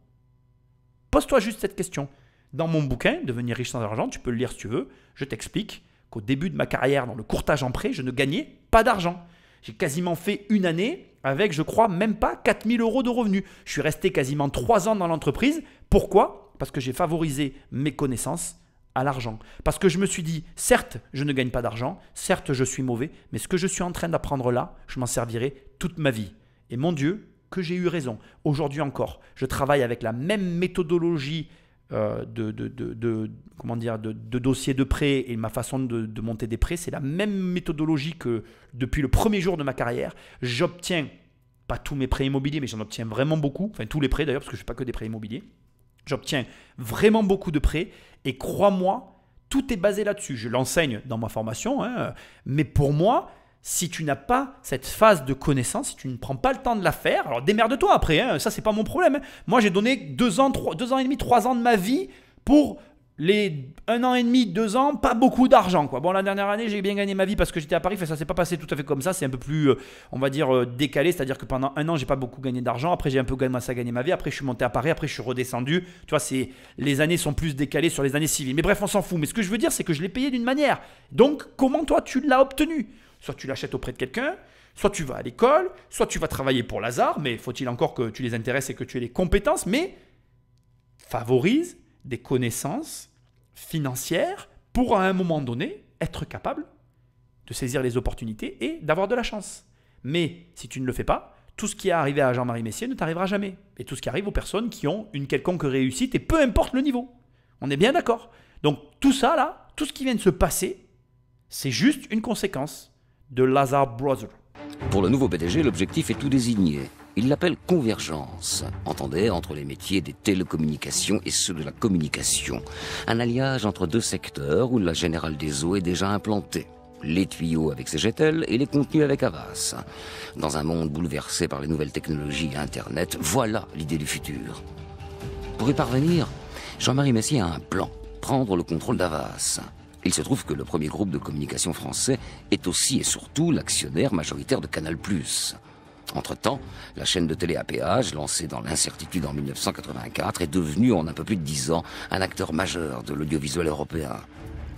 Pose-toi juste cette question. Dans mon bouquin, Devenir riche sans argent, tu peux le lire si tu veux, je t'explique qu'au début de ma carrière dans le courtage en prêt, je ne gagnais pas d'argent. J'ai quasiment fait une année avec, je crois, même pas 4 000 € de revenus. Je suis resté quasiment 3 ans dans l'entreprise. Pourquoi? Parce que j'ai favorisé mes connaissances à l'argent. Parce que je me suis dit, certes, je ne gagne pas d'argent, certes, je suis mauvais, mais ce que je suis en train d'apprendre là, je m'en servirai toute ma vie. Et mon Dieu, que j'ai eu raison. Aujourd'hui encore, je travaille avec la même méthodologie de dossier de prêt et ma façon de monter des prêts, c'est la même méthodologie que depuis le premier jour de ma carrière. J'obtiens, pas tous mes prêts immobiliers, mais j'en obtiens vraiment beaucoup, enfin tous les prêts d'ailleurs, parce que je ne fais pas que des prêts immobiliers. J'obtiens vraiment beaucoup de prêts et crois-moi, tout est basé là-dessus. Je l'enseigne dans ma formation, mais pour moi, si tu n'as pas cette phase de connaissance, si tu ne prends pas le temps de la faire, alors démerde-toi après, ça c'est pas mon problème. Moi j'ai donné 2 ans et demi, 3 ans de ma vie pour les 1 an et demi, 2 ans, pas beaucoup d'argent, quoi. Bon, la dernière année j'ai bien gagné ma vie parce que j'étais à Paris, ça s'est pas passé tout à fait comme ça, c'est un peu plus, on va dire, décalé, c'est-à-dire que pendant 1 an j'ai pas beaucoup gagné d'argent, après j'ai un peu commencé à gagner ma vie, après je suis monté à Paris, après je suis redescendu, tu vois, les années sont plus décalées sur les années civiles. Mais bref, on s'en fout, mais ce que je veux dire c'est que je l'ai payé d'une manière. Donc comment toi tu l'as obtenu? Soit tu l'achètes auprès de quelqu'un, soit tu vas à l'école, soit tu vas travailler pour Lazare, mais faut-il encore que tu les intéresses et que tu aies les compétences, mais favorise des connaissances financières pour à un moment donné être capable de saisir les opportunités et d'avoir de la chance. Mais si tu ne le fais pas, tout ce qui est arrivé à Jean-Marie Messier ne t'arrivera jamais. Et tout ce qui arrive aux personnes qui ont une quelconque réussite et peu importe le niveau. On est bien d'accord. Donc tout ça là, tout ce qui vient de se passer, c'est juste une conséquence de Lazare Brothers. Pour le nouveau PDG, l'objectif est tout désigné. Il l'appelle convergence. Entendez, entre les métiers des télécommunications et ceux de la communication. Un alliage entre 2 secteurs où la Générale des Eaux est déjà implantée. Les tuyaux avec CGTEL et les contenus avec Havas. Dans un monde bouleversé par les nouvelles technologies et Internet, voilà l'idée du futur. Pour y parvenir, Jean-Marie Messier a un plan. Prendre le contrôle d'Havas. Il se trouve que le premier groupe de communication français est aussi et surtout l'actionnaire majoritaire de Canal+. Entre-temps, la chaîne de télé à péage, lancée dans l'incertitude en 1984, est devenue en un peu plus de 10 ans un acteur majeur de l'audiovisuel européen.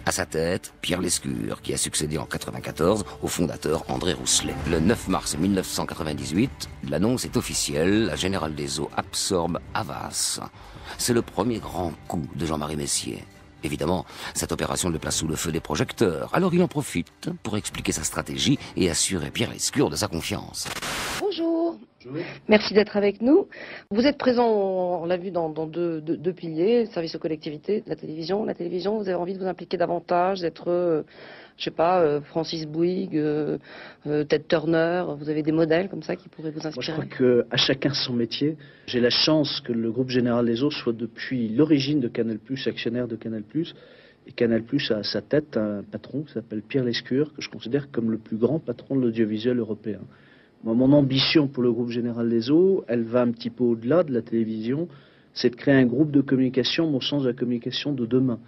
À sa tête, Pierre Lescure, qui a succédé en 1994 au fondateur André Rousselet. Le 9 mars 1998, l'annonce est officielle, la Générale des Eaux absorbe Havas. C'est le premier grand coup de Jean-Marie Messier. Évidemment, cette opération le place sous le feu des projecteurs. Alors il en profite pour expliquer sa stratégie et assurer Pierre Lescure de sa confiance. Bonjour. Merci d'être avec nous. Vous êtes présent, on l'a vu, dans deux piliers, le service aux collectivités, la télévision. La télévision, vous avez envie de vous impliquer davantage, d'être, je sais pas, Francis Bouygues, Ted Turner. Vous avez des modèles comme ça qui pourraient vous inspirer? Moi, je crois qu'à chacun son métier. J'ai la chance que le groupe Général des Eaux soit depuis l'origine de Canal+, actionnaire de Canal+. Et Canal+ a à sa tête un patron qui s'appelle Pierre Lescure, que je considère comme le plus grand patron de l'audiovisuel européen. Moi, mon ambition pour le groupe Général des Eaux, elle va un petit peu au-delà de la télévision, c'est de créer un groupe de communication au sens de la communication de demain.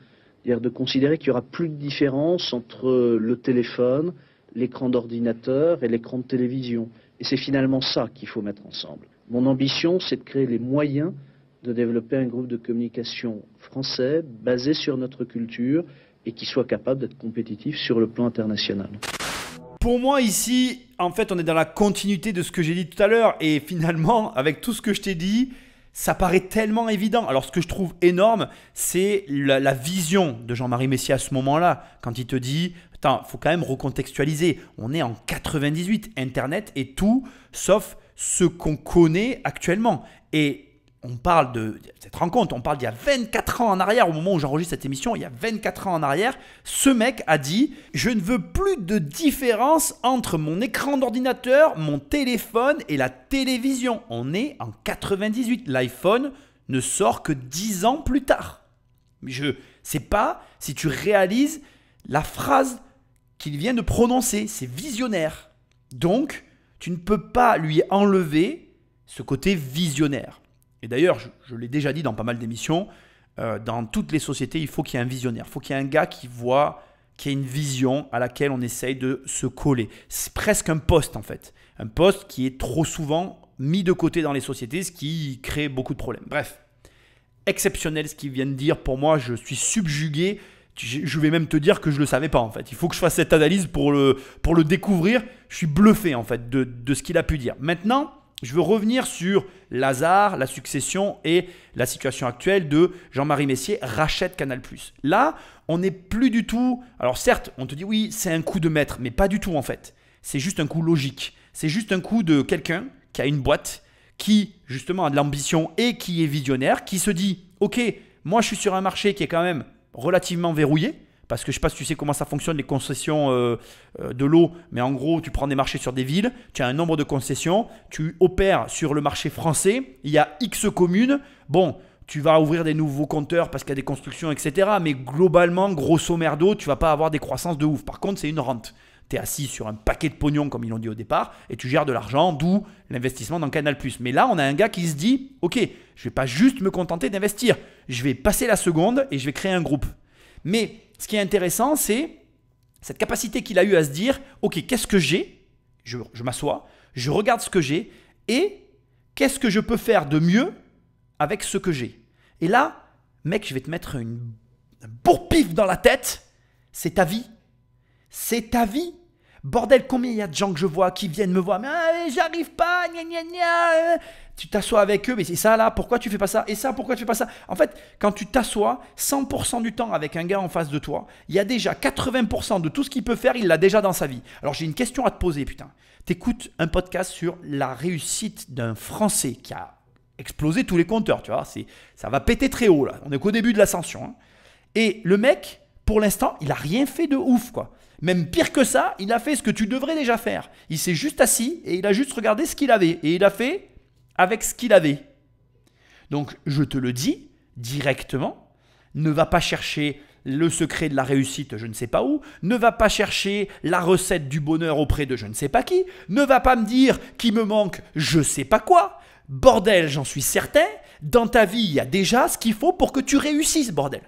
C'est-à-dire de considérer qu'il n'y aura plus de différence entre le téléphone, l'écran d'ordinateur et l'écran de télévision. Et c'est finalement ça qu'il faut mettre ensemble. Mon ambition, c'est de créer les moyens de développer un groupe de communication français basé sur notre culture et qui soit capable d'être compétitif sur le plan international. Pour moi ici, en fait, on est dans la continuité de ce que j'ai dit tout à l'heure et finalement, avec tout ce que je t'ai dit, ça paraît tellement évident. Alors ce que je trouve énorme, c'est la vision de Jean-Marie Messier à ce moment-là, quand il te dit « Attends, il faut quand même recontextualiser, on est en 98, Internet est tout sauf ce qu'on connaît actuellement ». Et on parle de cette rencontre, on parle d'il y a 24 ans en arrière, au moment où j'enregistre cette émission, il y a 24 ans en arrière, ce mec a dit « Je ne veux plus de différence entre mon écran d'ordinateur, mon téléphone et la télévision ». On est en 98, l'iPhone ne sort que 10 ans plus tard. Je ne sais pas si tu réalises la phrase qu'il vient de prononcer, c'est visionnaire. Donc, Tu ne peux pas lui enlever ce côté visionnaire. Et d'ailleurs, je l'ai déjà dit dans pas mal d'émissions, dans toutes les sociétés, il faut qu'il y ait un visionnaire. Il faut qu'il y ait un gars qui voit, qui a une vision à laquelle on essaye de se coller. C'est presque un poste en fait. Un poste qui est trop souvent mis de côté dans les sociétés, ce qui crée beaucoup de problèmes. Bref, exceptionnel ce qu'il vient de dire. Pour moi, je suis subjugué. Je vais même te dire que je ne le savais pas en fait. Il faut que je fasse cette analyse pour le découvrir. Je suis bluffé en fait de ce qu'il a pu dire. Maintenant, je veux revenir sur Lazare, la succession et la situation actuelle de Jean-Marie Messier rachète Canal+. Là, on n'est plus du tout… Alors certes, on te dit oui, c'est un coup de maître, mais pas du tout en fait. C'est juste un coup logique. C'est juste un coup de quelqu'un qui a une boîte, qui justement a de l'ambition et qui est visionnaire, qui se dit « Ok, moi je suis sur un marché qui est quand même relativement verrouillé, parce que je ne sais pas si tu sais comment ça fonctionne les concessions de l'eau, mais en gros, tu prends des marchés sur des villes, tu as un nombre de concessions, tu opères sur le marché français, il y a X communes, bon, tu vas ouvrir des nouveaux compteurs parce qu'il y a des constructions, etc. Mais globalement, grosso merdo, tu ne vas pas avoir des croissances de ouf. Par contre, c'est une rente. Tu es assis sur un paquet de pognon, comme ils l'ont dit au départ, et tu gères de l'argent, d'où l'investissement dans Canal+. Mais là, on a un gars qui se dit, ok, je ne vais pas juste me contenter d'investir, je vais passer la seconde et je vais créer un groupe. Mais ce qui est intéressant, c'est cette capacité qu'il a eue à se dire, ok, qu'est-ce que j'ai ? Je m'assois, je regarde ce que j'ai et qu'est-ce que je peux faire de mieux avec ce que j'ai. Et là, mec, je vais te mettre un bourre-pif dans la tête, c'est ta vie. C'est ta vie. Bordel, combien il y a de gens que je vois qui viennent me voir, mais j'arrive pas, gna gna gna. Tu t'assois avec eux, mais c'est ça là, pourquoi tu fais pas ça? Et ça, pourquoi tu fais pas ça? En fait, quand tu t'assois 100% du temps avec un gars en face de toi, il y a déjà 80% de tout ce qu'il peut faire, il l'a déjà dans sa vie. Alors j'ai une question à te poser, putain. T'écoutes un podcast sur la réussite d'un Français qui a explosé tous les compteurs, tu vois. Ça va péter très haut là, on est qu'au début de l'ascension. Hein. Et le mec, pour l'instant, il a rien fait de ouf quoi. Même pire que ça, il a fait ce que tu devrais déjà faire. Il s'est juste assis et il a juste regardé ce qu'il avait. Et il a fait avec ce qu'il avait. Donc, je te le dis directement, ne va pas chercher le secret de la réussite je ne sais pas où, ne va pas chercher la recette du bonheur auprès de je ne sais pas qui, ne va pas me dire qu'il me manque je sais pas quoi. Bordel, j'en suis certain, dans ta vie, il y a déjà ce qu'il faut pour que tu réussisses, bordel.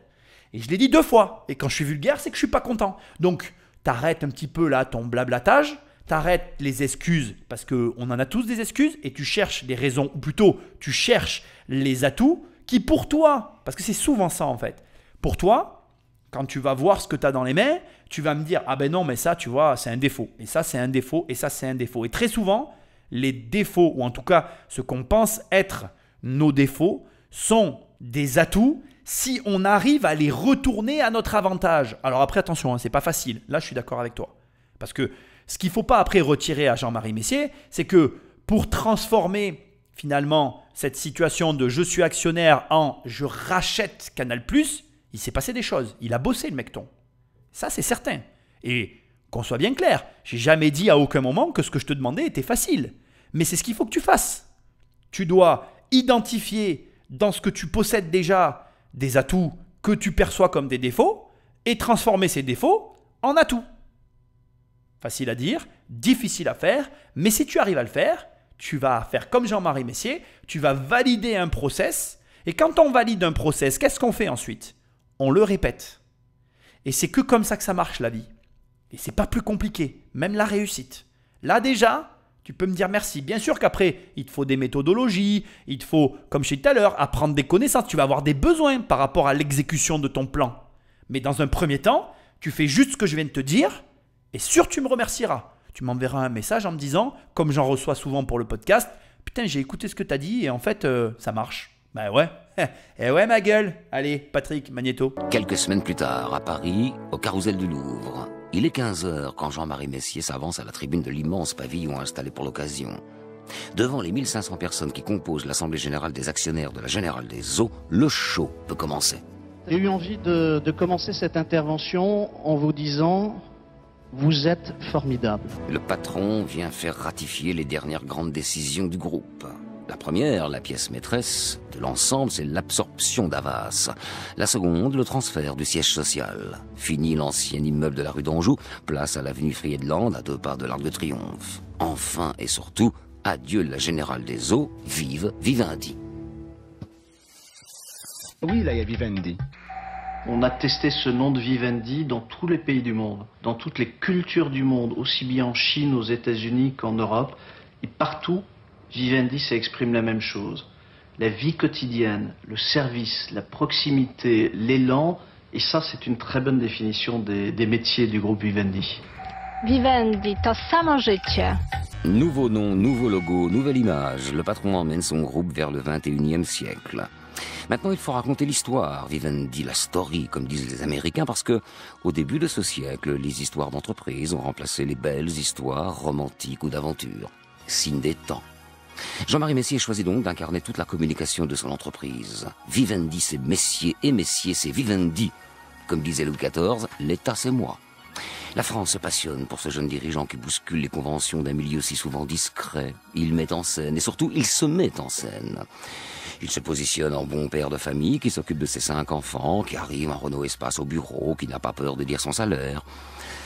Et je l'ai dit 2 fois. Et quand je suis vulgaire, c'est que je suis pas content. Donc, t'arrêtes un petit peu là ton blablatage, t'arrêtes les excuses parce qu'on en a tous des excuses et tu cherches des raisons, ou plutôt tu cherches les atouts qui pour toi, parce que c'est souvent ça en fait, pour toi, quand tu vas voir ce que tu as dans les mains, tu vas me dire ah ben non mais ça tu vois c'est un défaut et ça c'est un défaut et ça c'est un défaut. Et très souvent, les défauts ou en tout cas ce qu'on pense être nos défauts sont des atouts si on arrive à les retourner à notre avantage. Alors après, attention, hein, c'est pas facile. Là, je suis d'accord avec toi. Parce que ce qu'il ne faut pas après retirer à Jean-Marie Messier, c'est que pour transformer finalement cette situation de je suis actionnaire en je rachète Canal+, il s'est passé des choses. Il a bossé le mecton. Ça, c'est certain. Et qu'on soit bien clair, j'ai jamais dit à aucun moment que ce que je te demandais était facile. Mais c'est ce qu'il faut que tu fasses. Tu dois identifier dans ce que tu possèdes déjà des atouts que tu perçois comme des défauts et transformer ces défauts en atouts. Facile à dire, difficile à faire, mais si tu arrives à le faire, tu vas faire comme Jean-Marie Messier, tu vas valider un process et quand on valide un process, qu'est-ce qu'on fait ensuite? On le répète. Et c'est que comme ça que ça marche la vie. Et c'est pas plus compliqué, même la réussite. Là déjà, tu peux me dire merci. Bien sûr qu'après, il te faut des méthodologies, il te faut, comme je disais tout à l'heure, apprendre des connaissances. Tu vas avoir des besoins par rapport à l'exécution de ton plan. Mais dans un premier temps, tu fais juste ce que je viens de te dire et sûr, tu me remercieras. Tu m'enverras un message en me disant, comme j'en reçois souvent pour le podcast, « Putain, j'ai écouté ce que tu as dit et en fait, ça marche. » Ben ouais. Eh ouais, ma gueule. Allez, Patrick, Magnéto. Quelques semaines plus tard, à Paris, au Carrousel du Louvre, il est 15h quand Jean-Marie Messier s'avance à la tribune de l'immense pavillon installé pour l'occasion. Devant les 1500 personnes qui composent l'Assemblée Générale des Actionnaires de la Générale des Eaux, le show peut commencer. J'ai eu envie de commencer cette intervention en vous disant « Vous êtes formidable ». Le patron vient faire ratifier les dernières grandes décisions du groupe. La première, la pièce maîtresse de l'ensemble, c'est l'absorption d'Havas. La seconde, le transfert du siège social. Fini l'ancien immeuble de la rue d'Anjou, place à l'avenue Friedland, à 2 pas de l'Arc de Triomphe. Enfin et surtout, adieu la Générale des Eaux, vive Vivendi. Oui, là, il y a Vivendi. On a testé ce nom de Vivendi dans tous les pays du monde, dans toutes les cultures du monde, aussi bien en Chine, aux États-Unis qu'en Europe. Et partout, Vivendi, ça exprime la même chose. La vie quotidienne, le service, la proximité, l'élan. Et ça, c'est une très bonne définition des métiers du groupe Vivendi. Vivendi, to samo życie. Nouveau nom, nouveau logo, nouvelle image. Le patron emmène son groupe vers le 21e siècle. Maintenant, il faut raconter l'histoire, Vivendi, la story, comme disent les Américains, parce que, au début de ce siècle, les histoires d'entreprise ont remplacé les belles histoires romantiques ou d'aventure. Signe des temps. Jean-Marie Messier choisit donc d'incarner toute la communication de son entreprise. Vivendi, c'est Messier, et Messier, c'est Vivendi. Comme disait Louis XIV, l'État, c'est moi. La France se passionne pour ce jeune dirigeant qui bouscule les conventions d'un milieu si souvent discret. Il met en scène, et surtout, il se met en scène. Il se positionne en bon père de famille qui s'occupe de ses 5 enfants, qui arrive en Renault Espace au bureau, qui n'a pas peur de dire son salaire.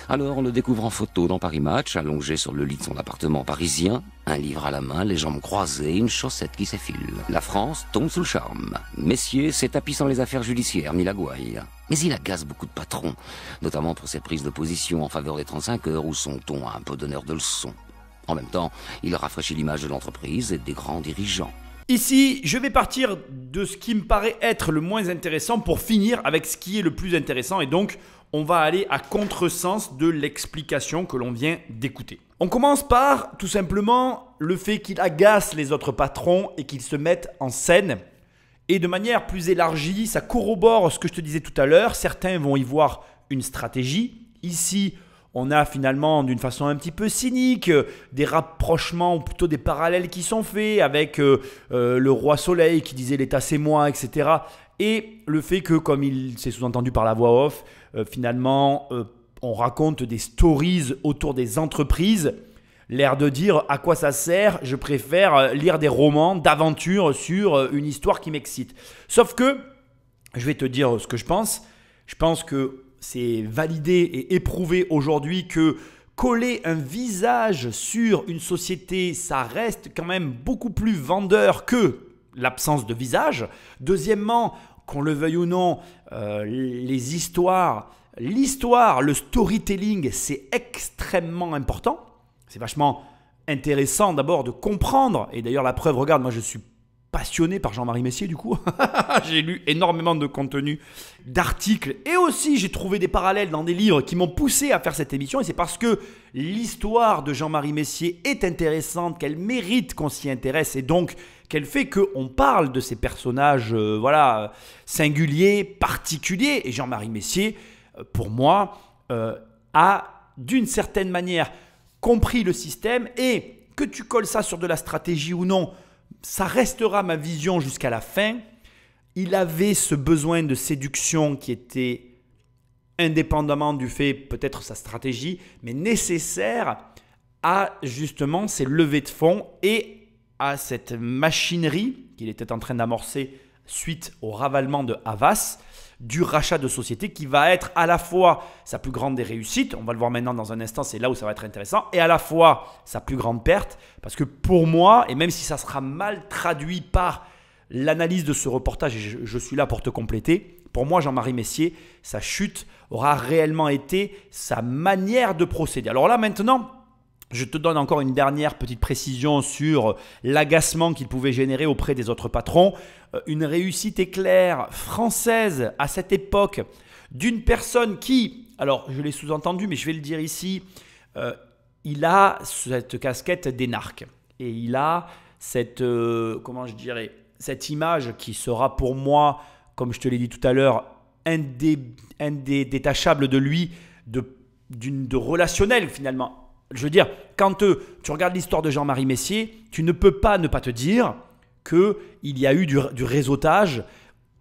Alors on le découvre en photo dans Paris Match, allongé sur le lit de son appartement parisien, un livre à la main, les jambes croisées, une chaussette qui s'effile. La France tombe sous le charme. Messier s'est tapis sans les affaires judiciaires ni la gouaille. Mais il agace beaucoup de patrons, notamment pour ses prises de position en faveur des 35 heures où son ton a un peu d'honneur de leçon. En même temps, il rafraîchit l'image de l'entreprise et des grands dirigeants. Ici, je vais partir de ce qui me paraît être le moins intéressant pour finir avec ce qui est le plus intéressant. Et donc, on va aller à contresens de l'explication que l'on vient d'écouter. On commence par, tout simplement, le fait qu'il agace les autres patrons et qu'ils se mettent en scène. Et de manière plus élargie, ça corrobore ce que je te disais tout à l'heure. Certains vont y voir une stratégie. Ici, on a finalement, d'une façon un petit peu cynique, des rapprochements ou plutôt des parallèles qui sont faits avec le roi Soleil qui disait « l'État c'est moi », etc. Et le fait que, comme il s'est sous-entendu par la voix off, finalement, on raconte des stories autour des entreprises. L'air de dire à quoi ça sert, je préfère lire des romans d'aventure sur une histoire qui m'excite. Sauf que, je vais te dire ce que je pense. Je pense que c'est validé et éprouvé aujourd'hui que coller un visage sur une société, ça reste quand même beaucoup plus vendeur que l'absence de visage. Deuxièmement, qu'on le veuille ou non, les histoires, l'histoire, le storytelling, c'est extrêmement important. C'est vachement intéressant d'abord de comprendre. Et d'ailleurs, la preuve, regarde, moi je suis passionné par Jean-Marie Messier du coup. J'ai lu énormément de contenu, d'articles et aussi j'ai trouvé des parallèles dans des livres qui m'ont poussé à faire cette émission. Et c'est parce que l'histoire de Jean-Marie Messier est intéressante, qu'elle mérite qu'on s'y intéresse et donc qu'elle fait qu'on parle de ces personnages singuliers, particuliers. Et Jean-Marie Messier, pour moi, a d'une certaine manière compris le système et que tu colles ça sur de la stratégie ou non, ça restera ma vision jusqu'à la fin. Il avait ce besoin de séduction qui était indépendamment du fait, peut-être sa stratégie, mais nécessaire à justement ces levées de fonds et à cette machinerie qu'il était en train d'amorcer suite au ravalement de Havas, du rachat de société qui va être à la fois sa plus grande des réussites, on va le voir maintenant dans un instant, c'est là où ça va être intéressant, et à la fois sa plus grande perte, parce que pour moi, et même si ça sera mal traduit par l'analyse de ce reportage, et je suis là pour te compléter, pour moi Jean-Marie Messier, sa chute aura réellement été sa manière de procéder. Alors là maintenant, je te donne encore une dernière petite précision sur l'agacement qu'il pouvait générer auprès des autres patrons. Une réussite éclair française à cette époque d'une personne qui, alors je l'ai sous-entendu mais je vais le dire ici, il a cette casquette d'énarque et il a cette, cette image qui sera pour moi, comme je te l'ai dit tout à l'heure, indétachable de lui, de relationnel finalement. Je veux dire, quand tu regardes l'histoire de Jean-Marie Messier, tu ne peux pas ne pas te dire qu'il y a eu du réseautage,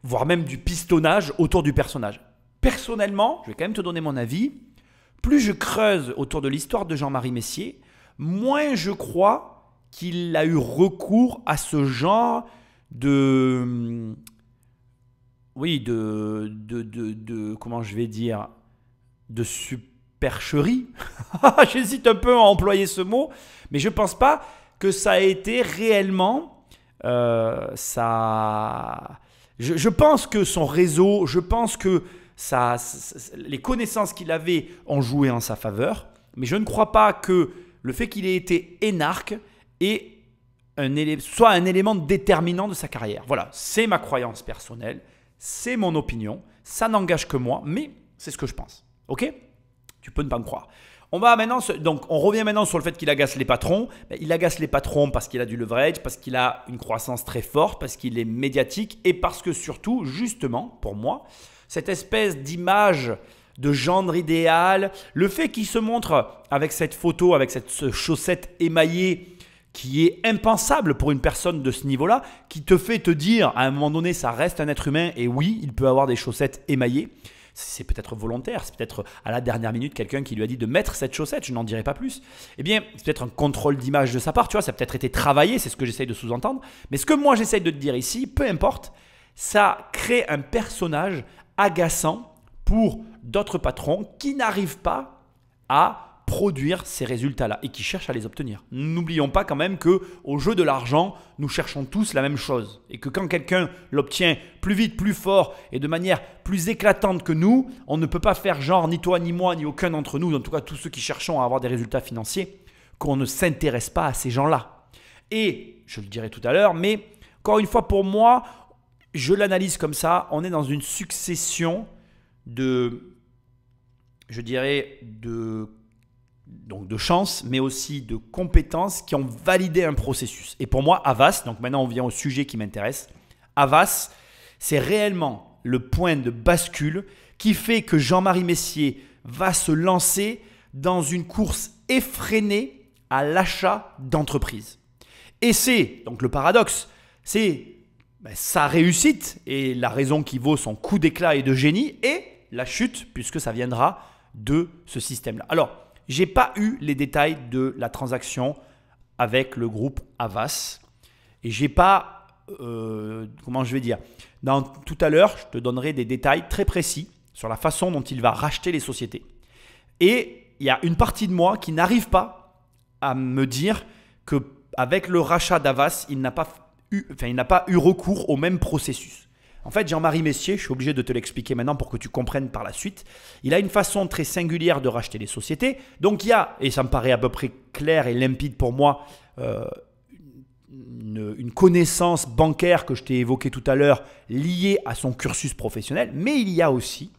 voire même du pistonnage autour du personnage. Personnellement, je vais quand même te donner mon avis, plus je creuse autour de l'histoire de Jean-Marie Messier, moins je crois qu'il a eu recours à ce genre de comment je vais dire, de supercherie. J'hésite un peu à employer ce mot, mais je ne pense pas que ça a été réellement ça. Je pense que son réseau, je pense que les connaissances qu'il avait ont joué en sa faveur, mais je ne crois pas que le fait qu'il ait été énarque soit un élément déterminant de sa carrière. Voilà, c'est ma croyance personnelle, c'est mon opinion, ça n'engage que moi, mais c'est ce que je pense. Ok ? Tu peux ne pas me croire. On revient maintenant sur le fait qu'il agace les patrons. Il agace les patrons parce qu'il a du leverage, parce qu'il a une croissance très forte, parce qu'il est médiatique et parce que surtout, justement, pour moi, cette espèce d'image de gendre idéal, le fait qu'il se montre avec cette photo, avec cette chaussette émaillée qui est impensable pour une personne de ce niveau-là, qui te fait te dire à un moment donné, ça reste un être humain et oui, il peut avoir des chaussettes émaillées. C'est peut-être volontaire, c'est peut-être à la dernière minute quelqu'un qui lui a dit de mettre cette chaussette, je n'en dirai pas plus. Eh bien, c'est peut-être un contrôle d'image de sa part, tu vois, ça a peut-être été travaillé, c'est ce que j'essaye de sous-entendre. Mais ce que moi j'essaye de te dire ici, peu importe, ça crée un personnage agaçant pour d'autres patrons qui n'arrivent pas à produire ces résultats-là et qui cherchent à les obtenir. N'oublions pas quand même qu'au jeu de l'argent, nous cherchons tous la même chose et que quand quelqu'un l'obtient plus vite, plus fort et de manière plus éclatante que nous, on ne peut pas faire genre ni toi, ni moi, ni aucun d'entre nous, en tout cas tous ceux qui cherchons à avoir des résultats financiers, qu'on ne s'intéresse pas à ces gens-là. Et je le dirai tout à l'heure, mais encore une fois pour moi, je l'analyse comme ça, on est dans une succession de chance, mais aussi de compétences qui ont validé un processus. Et pour moi, Havas, donc maintenant on vient au sujet qui m'intéresse, Havas, c'est réellement le point de bascule qui fait que Jean-Marie Messier va se lancer dans une course effrénée à l'achat d'entreprises. Et c'est, donc le paradoxe, c'est sa réussite et la raison qui vaut son coup d'éclat et de génie et la chute, puisque ça viendra de ce système-là. Alors, je n'ai pas eu les détails de la transaction avec le groupe Havas. Et je n'ai pas, comment je vais dire, tout à l'heure, je te donnerai des détails très précis sur la façon dont il va racheter les sociétés. Et il y a une partie de moi qui n'arrive pas à me dire qu'avec le rachat d'Havas, il n'a pas eu recours au même processus. En fait, Jean-Marie Messier, je suis obligé de te l'expliquer maintenant pour que tu comprennes par la suite, il a une façon très singulière de racheter les sociétés. Donc il y a, et ça me paraît à peu près clair et limpide pour moi, une connaissance bancaire que je t'ai évoquée tout à l'heure liée à son cursus professionnel, mais il y a aussi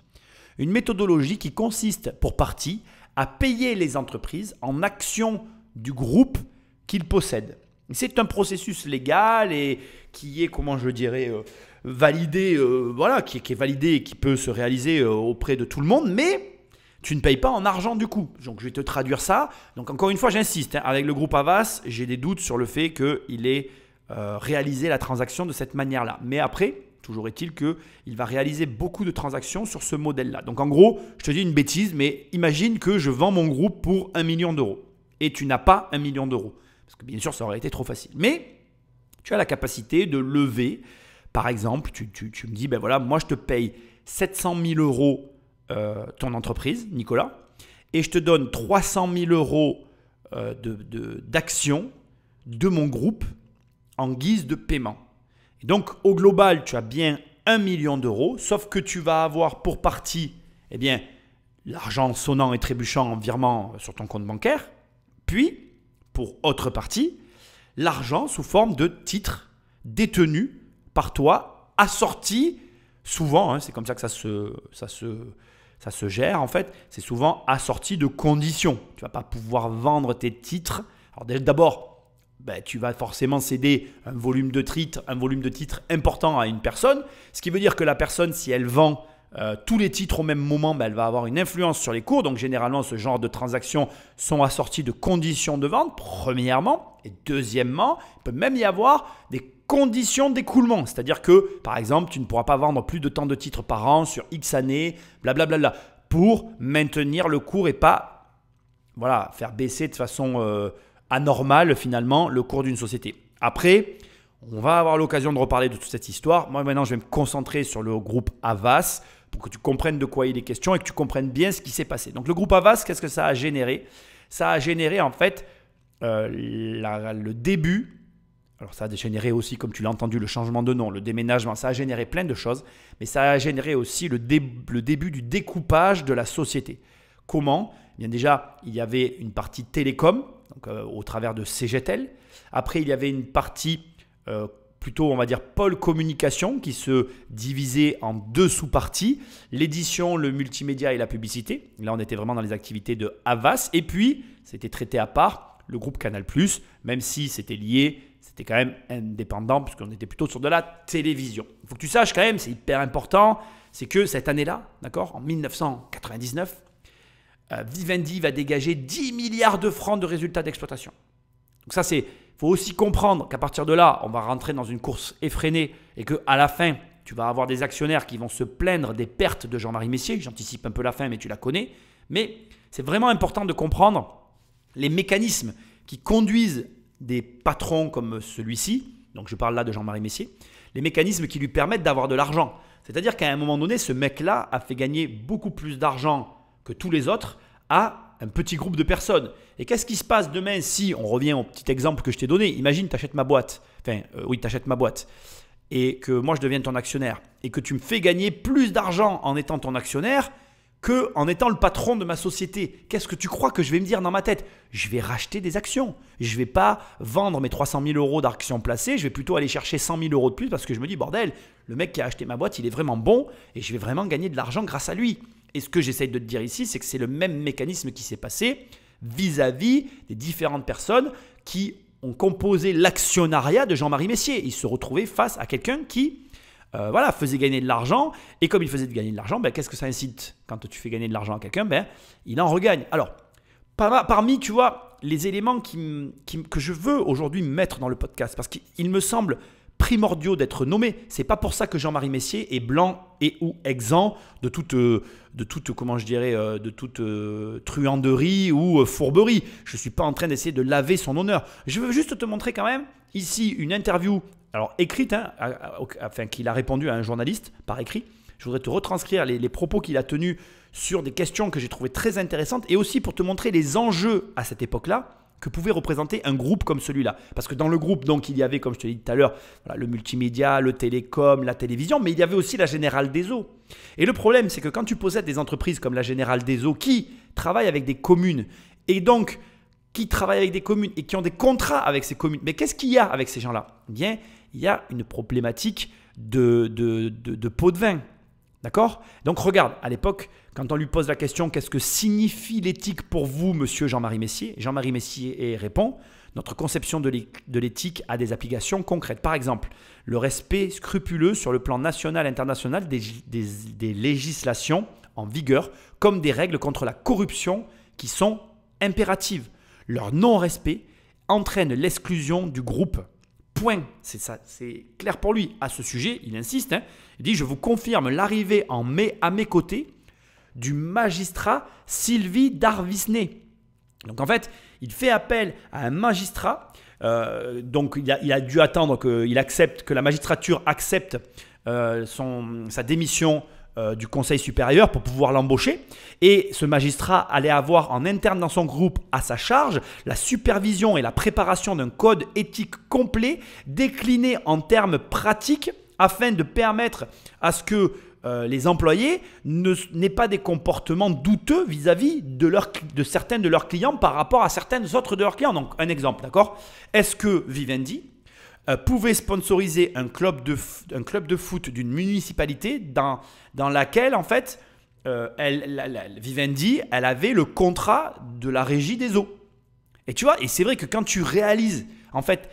une méthodologie qui consiste pour partie à payer les entreprises en actions du groupe qu'il possède. C'est un processus légal et qui est, comment je dirais, validé, qui est validé et qui peut se réaliser auprès de tout le monde, mais tu ne payes pas en argent du coup. Donc je vais te traduire ça. Donc encore une fois, j'insiste, avec le groupe Havas, j'ai des doutes sur le fait qu'il ait réalisé la transaction de cette manière-là. Mais après, toujours est-il qu'il va réaliser beaucoup de transactions sur ce modèle-là. Donc en gros, je te dis une bêtise, mais imagine que je vends mon groupe pour 1 million d'euros et tu n'as pas 1 million d'euros. Parce que bien sûr, ça aurait été trop facile. Mais tu as la capacité de lever. Par exemple, tu me dis, ben voilà, moi je te paye 700 000 euros ton entreprise, Nicolas, et je te donne 300 000 euros d'actions de mon groupe en guise de paiement. Et donc, au global, tu as bien 1 million d'euros, sauf que tu vas avoir pour partie, eh bien, l'argent sonnant et trébuchant en virement sur ton compte bancaire, puis, pour autre partie, l'argent sous forme de titres détenus par toi, assortis, souvent, c'est comme ça que ça se gère en fait, c'est souvent assorti de conditions. Tu ne vas pas pouvoir vendre tes titres. Alors d'abord, tu vas forcément céder un volume de titres important à une personne, ce qui veut dire que la personne, si elle vend tous les titres au même moment, elle va avoir une influence sur les cours. Donc généralement, ce genre de transactions sont assorties de conditions de vente, premièrement. Et deuxièmement, il peut même y avoir des conditions d'écoulement. C'est-à-dire que, par exemple, tu ne pourras pas vendre plus de tant de titres par an sur X années, blablabla, pour maintenir le cours et pas faire baisser de façon anormal finalement le cours d'une société. Après, on va avoir l'occasion de reparler de toute cette histoire. Moi maintenant, je vais me concentrer sur le groupe Havas pour que tu comprennes de quoi il est question et que tu comprennes bien ce qui s'est passé. Donc le groupe Havas, qu'est-ce que ça a généré? Ça a généré en fait le début. Alors ça a généré aussi, comme tu l'as entendu, le changement de nom, le déménagement, ça a généré plein de choses, mais ça a généré aussi le début du découpage de la société. Comment? Bien déjà, il y avait une partie télécom, donc, au travers de CGTEL. Après, il y avait une partie plutôt, on va dire, pôle communication qui se divisait en 2 sous-parties, l'édition, le multimédia et la publicité. Là, on était vraiment dans les activités de Havas. Et puis, c'était traité à part, le groupe Canal+, même si c'était lié, c'était quand même indépendant puisqu'on était plutôt sur de la télévision. Il faut que tu saches quand même, c'est hyper important, c'est que cette année-là, d'accord, en 1999, Vivendi va dégager 10 milliards de francs de résultats d'exploitation. Donc ça, il faut aussi comprendre qu'à partir de là, on va rentrer dans une course effrénée et qu'à la fin, tu vas avoir des actionnaires qui vont se plaindre des pertes de Jean-Marie Messier. J'anticipe un peu la fin, mais tu la connais. Mais c'est vraiment important de comprendre les mécanismes qui conduisent des patrons comme celui-ci, donc je parle là de Jean-Marie Messier, les mécanismes qui lui permettent d'avoir de l'argent. C'est-à-dire qu'à un moment donné, ce mec-là a fait gagner beaucoup plus d'argent que tous les autres à un petit groupe de personnes. Et qu'est-ce qui se passe demain si, on revient au petit exemple que je t'ai donné, imagine tu achètes ma boîte, tu achètes ma boîte, et que moi je devienne ton actionnaire, et que tu me fais gagner plus d'argent en étant ton actionnaire qu'en étant le patron de ma société. Qu'est-ce que tu crois que je vais me dire dans ma tête? Je vais racheter des actions. Je ne vais pas vendre mes 300 000 euros d'actions placées. Je vais plutôt aller chercher 100 000 euros de plus parce que je me dis, bordel, le mec qui a acheté ma boîte, il est vraiment bon et je vais vraiment gagner de l'argent grâce à lui. Et ce que j'essaye de te dire ici, c'est que c'est le même mécanisme qui s'est passé vis-à-vis des différentes personnes qui ont composé l'actionnariat de Jean-Marie Messier. Il se retrouvait face à quelqu'un qui faisait gagner de l'argent. Et comme il faisait gagner de l'argent, qu'est-ce que ça incite quand tu fais gagner de l'argent à quelqu'un? Il en regagne. Alors, parmi, tu vois, les éléments que je veux aujourd'hui mettre dans le podcast, parce qu'il me semble primordiaux d'être nommés. C'est pas pour ça que Jean-Marie Messier est blanc et ou exempt de toute truanderie ou fourberie. Je ne suis pas en train d'essayer de laver son honneur. Je veux juste te montrer quand même ici une interview, alors écrite, qu'il a répondu à un journaliste par écrit. Je voudrais te retranscrire les propos qu'il a tenus sur des questions que j'ai trouvées très intéressantes et aussi pour te montrer les enjeux à cette époque-là que pouvait représenter un groupe comme celui-là. Parce que dans le groupe, donc, il y avait, comme je te l'ai dit tout à l'heure, le multimédia, le télécom, la télévision, mais il y avait aussi la Générale des Eaux. Et le problème, c'est que quand tu possèdes des entreprises comme la Générale des Eaux qui travaillent avec des communes et donc qui travaillent avec des communes et qui ont des contrats avec ces communes, mais qu'est-ce qu'il y a avec ces gens-là? Eh bien, il y a une problématique de pot de vin. D'accord? Donc regarde, à l'époque, quand on lui pose la question « Qu'est-ce que signifie l'éthique pour vous, monsieur Jean-Marie Messier ?» Jean-Marie Messier répond « Notre conception de l'éthique a des applications concrètes. Par exemple, le respect scrupuleux sur le plan national et international des législations en vigueur, comme des règles contre la corruption qui sont impératives. Leur non-respect entraîne l'exclusion du groupe. » Point. C'est ça, c'est clair pour lui. À ce sujet, il insiste. Il dit « Je vous confirme l'arrivée en mai à mes côtés du magistrat Sylvie Darvisné. » Donc en fait, il fait appel à un magistrat. Donc il a dû attendre que la magistrature accepte sa démission du Conseil supérieur pour pouvoir l'embaucher. Et ce magistrat allait avoir en interne dans son groupe à sa charge la supervision et la préparation d'un code éthique complet décliné en termes pratiques afin de permettre à ce que les employés n'aient pas des comportements douteux vis-à-vis de certains de leurs clients par rapport à certains autres de leurs clients. Donc un exemple, d'accord? Est-ce que Vivendi pouvait sponsoriser un club de foot d'une municipalité dans laquelle, en fait, Vivendi, elle avait le contrat de la régie des eaux. Et tu vois, et c'est vrai que quand tu réalises, en fait,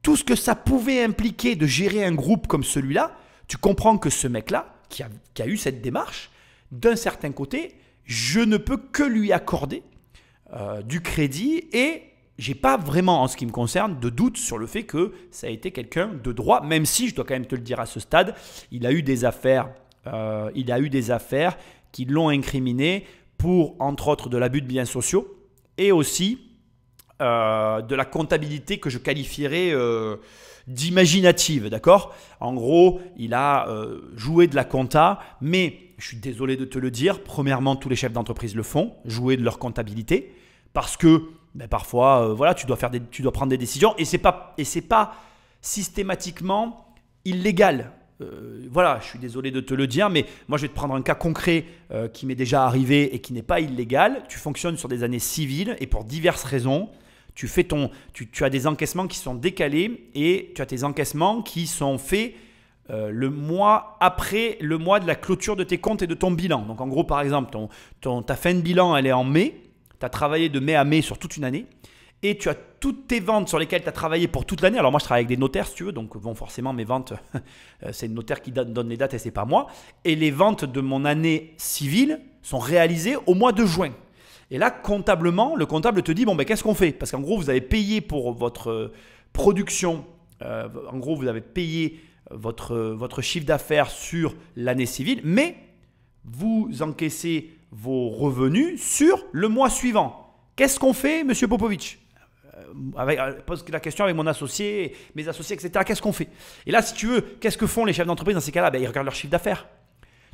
tout ce que ça pouvait impliquer de gérer un groupe comme celui-là, tu comprends que ce mec-là, qui a eu cette démarche, d'un certain côté, je ne peux que lui accorder du crédit et j'ai pas vraiment, en ce qui me concerne, de doute sur le fait que ça a été quelqu'un de droit, même si, je dois quand même te le dire à ce stade, il a eu des affaires qui l'ont incriminé pour, entre autres, de l'abus de biens sociaux et aussi de la comptabilité que je qualifierais d'imaginative, d'accord? En gros, il a joué de la compta, mais je suis désolé de te le dire, premièrement, tous les chefs d'entreprise le font, jouer de leur comptabilité, parce que parfois, voilà, tu dois prendre des décisions et c'est pas systématiquement illégal. Voilà, je suis désolé de te le dire, mais moi je vais te prendre un cas concret qui m'est déjà arrivé et qui n'est pas illégal. Tu fonctionnes sur des années civiles et pour diverses raisons, tu as des encaissements qui sont décalés et tu as tes encaissements qui sont faits le mois après le mois de la clôture de tes comptes et de ton bilan. Donc en gros, par exemple, ta fin de bilan, elle est en mai. Tu as travaillé de mai à mai sur toute une année et tu as toutes tes ventes sur lesquelles tu as travaillé pour toute l'année. Alors moi, je travaille avec des notaires, si tu veux, donc bon, forcément, mes ventes, c'est le notaire qui donne les dates et c'est pas moi. Et les ventes de mon année civile sont réalisées au mois de juin. Et là, comptablement, le comptable te dit, bon, qu'est-ce qu'on fait? Parce qu'en gros, vous avez payé pour votre production, en gros, vous avez payé votre chiffre d'affaires sur l'année civile, mais vous encaissez vos revenus sur le mois suivant. Qu'est-ce qu'on fait, monsieur Popovic? Pose la question avec mon associé, mes associés, etc. Qu'est-ce qu'on fait? Et là, si tu veux, qu'est-ce que font les chefs d'entreprise dans ces cas-là? Ils regardent leur chiffre d'affaires.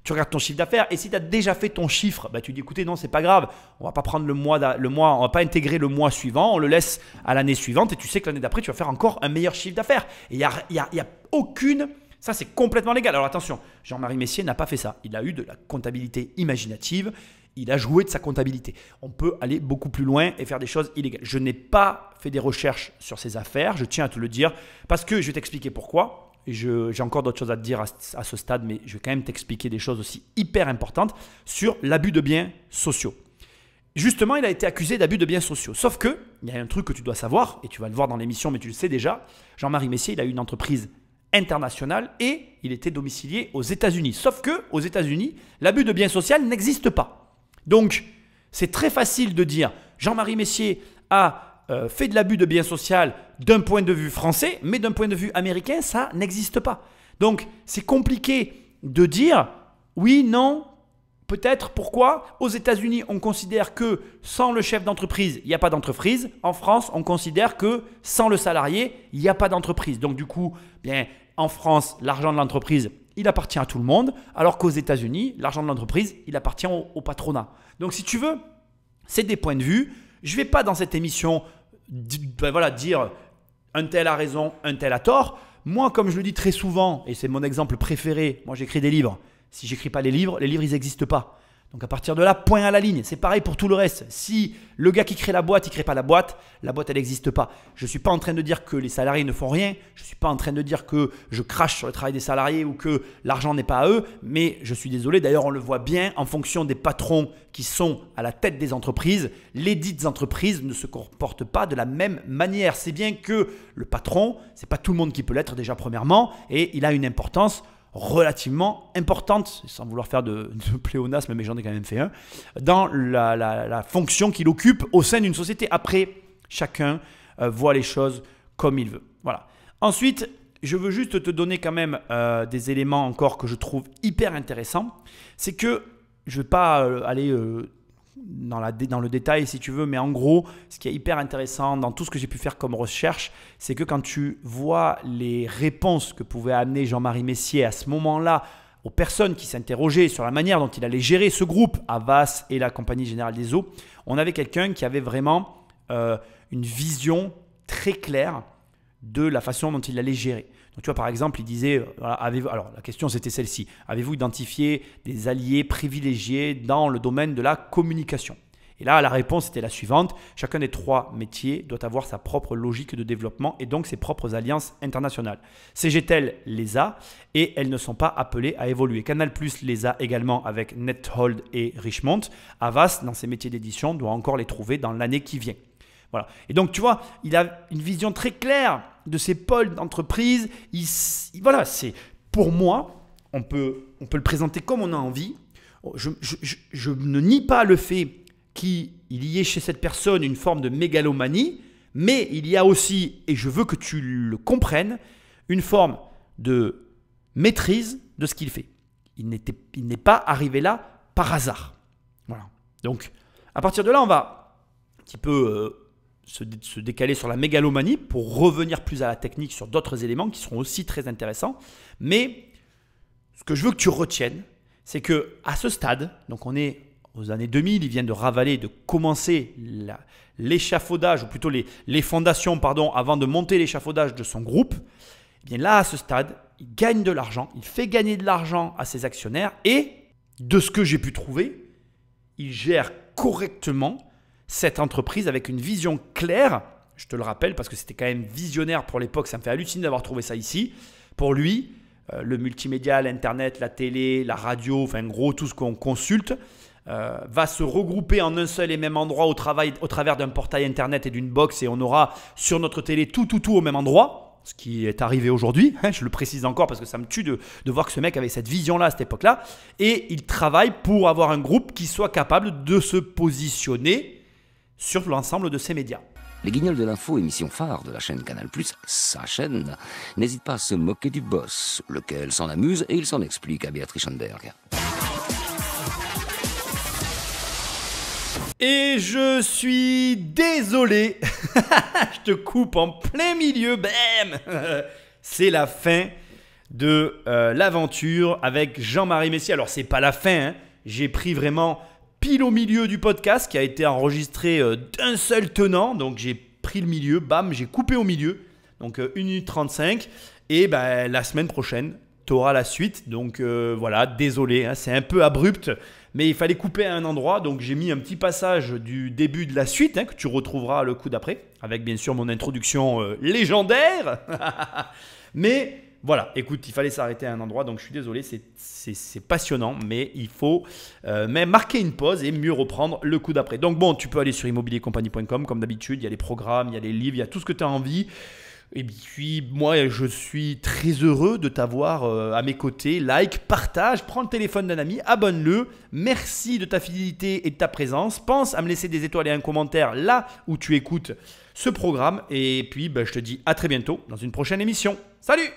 Tu regardes ton chiffre d'affaires et si tu as déjà fait ton chiffre, tu dis écoutez, non, c'est pas grave, on va pas prendre le mois, on va pas intégrer le mois suivant, on le laisse à l'année suivante et tu sais que l'année d'après, tu vas faire encore un meilleur chiffre d'affaires. Et il y a aucune. Ça, c'est complètement légal. Alors attention, Jean-Marie Messier n'a pas fait ça. Il a eu de la comptabilité imaginative. Il a joué de sa comptabilité. On peut aller beaucoup plus loin et faire des choses illégales. Je n'ai pas fait des recherches sur ces affaires, je tiens à te le dire, parce que je vais t'expliquer pourquoi. J'ai encore d'autres choses à te dire à ce stade, mais je vais quand même t'expliquer des choses aussi hyper importantes sur l'abus de biens sociaux. Justement, il a été accusé d'abus de biens sociaux. Sauf qu'il y a un truc que tu dois savoir, et tu vas le voir dans l'émission, mais tu le sais déjà. Jean-Marie Messier, il a eu une entreprise internationale et il était domicilié aux États-Unis. Sauf qu'aux États-Unis, l'abus de biens social n'existe pas. Donc, c'est très facile de dire Jean-Marie Messier a fait de l'abus de biens social d'un point de vue français, mais d'un point de vue américain, ça n'existe pas. Donc, c'est compliqué de dire oui, non, peut-être, pourquoi? Aux États-Unis, on considère que sans le chef d'entreprise, il n'y a pas d'entreprise. En France, on considère que sans le salarié, il n'y a pas d'entreprise. Donc, du coup, en France, l'argent de l'entreprise, il appartient à tout le monde, alors qu'aux États-Unis, l'argent de l'entreprise, il appartient au patronat. Donc, si tu veux, c'est des points de vue. Je ne vais pas dans cette émission dire un tel a raison, un tel a tort. Moi, comme je le dis très souvent, et c'est mon exemple préféré, moi j'écris des livres. Si je n'écris pas les livres, ils n'existent pas. Donc à partir de là, point à la ligne. C'est pareil pour tout le reste. Si le gars qui crée la boîte, il ne crée pas la boîte elle n'existe pas. Je ne suis pas en train de dire que les salariés ne font rien. Je ne suis pas en train de dire que je crache sur le travail des salariés ou que l'argent n'est pas à eux. Mais je suis désolé, d'ailleurs on le voit bien en fonction des patrons qui sont à la tête des entreprises. Les dites entreprises ne se comportent pas de la même manière. C'est bien que le patron, ce n'est pas tout le monde qui peut l'être déjà premièrement et il a une importance relativement importante, sans vouloir faire de pléonasme, mais j'en ai quand même fait un, dans la fonction qu'il occupe au sein d'une société. Après, chacun voit les choses comme il veut. Voilà. Ensuite, je veux juste te donner quand même des éléments encore que je trouve hyper intéressants. C'est que je ne vais pas aller dans le détail si tu veux, mais en gros, ce qui est hyper intéressant dans tout ce que j'ai pu faire comme recherche, c'est que quand tu vois les réponses que pouvait amener Jean-Marie Messier à ce moment-là aux personnes qui s'interrogeaient sur la manière dont il allait gérer ce groupe, Havas et la Compagnie Générale des Eaux, on avait quelqu'un qui avait vraiment une vision très claire de la façon dont il allait gérer. Donc, tu vois, par exemple, il disait, alors la question c'était celle-ci, avez-vous identifié des alliés privilégiés dans le domaine de la communication? Et là, la réponse était la suivante, chacun des trois métiers doit avoir sa propre logique de développement et donc ses propres alliances internationales. CGTEL les a et elles ne sont pas appelées à évoluer. Canal+ les a également avec Nethold et Richemont. Havas, dans ses métiers d'édition, doit encore les trouver dans l'année qui vient. Voilà. Et donc, tu vois, il a une vision très claire de ces pôles d'entreprise. Voilà, c'est pour moi, on peut le présenter comme on a envie. Je ne nie pas le fait qu'il y ait chez cette personne une forme de mégalomanie, mais il y a aussi, et je veux que tu le comprennes, une forme de maîtrise de ce qu'il fait. Il n'est pas arrivé là par hasard. Voilà. Donc, à partir de là, on va un petit peu se décaler sur la mégalomanie pour revenir plus à la technique sur d'autres éléments qui seront aussi très intéressants. Mais ce que je veux que tu retiennes, c'est qu'à ce stade, donc on est aux années 2000, il vient de ravaler, de commencer l'échafaudage, ou plutôt les fondations, avant de monter l'échafaudage de son groupe. Eh bien là, à ce stade, il gagne de l'argent, il fait gagner de l'argent à ses actionnaires et, de ce que j'ai pu trouver, il gère correctement cette entreprise avec une vision claire. Je te le rappelle parce que c'était quand même visionnaire pour l'époque, ça me fait halluciner d'avoir trouvé ça ici. Pour lui, le multimédia, l'internet, la télé, la radio, enfin gros tout ce qu'on consulte, va se regrouper en un seul et même endroit au travers d'un portail internet et d'une box, et on aura sur notre télé tout au même endroit, ce qui est arrivé aujourd'hui, je le précise encore parce que ça me tue de voir que ce mec avait cette vision-là à cette époque-là, et il travaille pour avoir un groupe qui soit capable de se positionner sur l'ensemble de ces médias. Les Guignols de l'info, émission phare de la chaîne Canal+, sa chaîne, n'hésite pas à se moquer du boss, lequel s'en amuse et il s'en explique à Béatrice Schoenberg. Et je suis désolé, je te coupe en plein milieu, bam. C'est la fin de l'aventure avec Jean-Marie Messier. Alors c'est pas la fin, j'ai pris vraiment pile au milieu du podcast qui a été enregistré d'un seul tenant. Donc j'ai pris le milieu, bam, j'ai coupé au milieu. Donc 1 minute 35. Et la semaine prochaine, tu auras la suite. Donc voilà, désolé, c'est un peu abrupt. Mais il fallait couper à un endroit. Donc j'ai mis un petit passage du début de la suite que tu retrouveras le coup d'après. Avec bien sûr mon introduction légendaire. Mais voilà, écoute, il fallait s'arrêter à un endroit, donc je suis désolé, c'est passionnant, mais il faut même marquer une pause et mieux reprendre le coup d'après. Donc bon, tu peux aller sur immobiliercompagnie.com comme d'habitude, il y a les programmes, il y a les livres, il y a tout ce que tu as envie. Et puis moi, je suis très heureux de t'avoir à mes côtés. Like, partage, prends le téléphone d'un ami, abonne-le. Merci de ta fidélité et de ta présence. Pense à me laisser des étoiles et un commentaire là où tu écoutes ce programme. Et puis, je te dis à très bientôt dans une prochaine émission. Salut!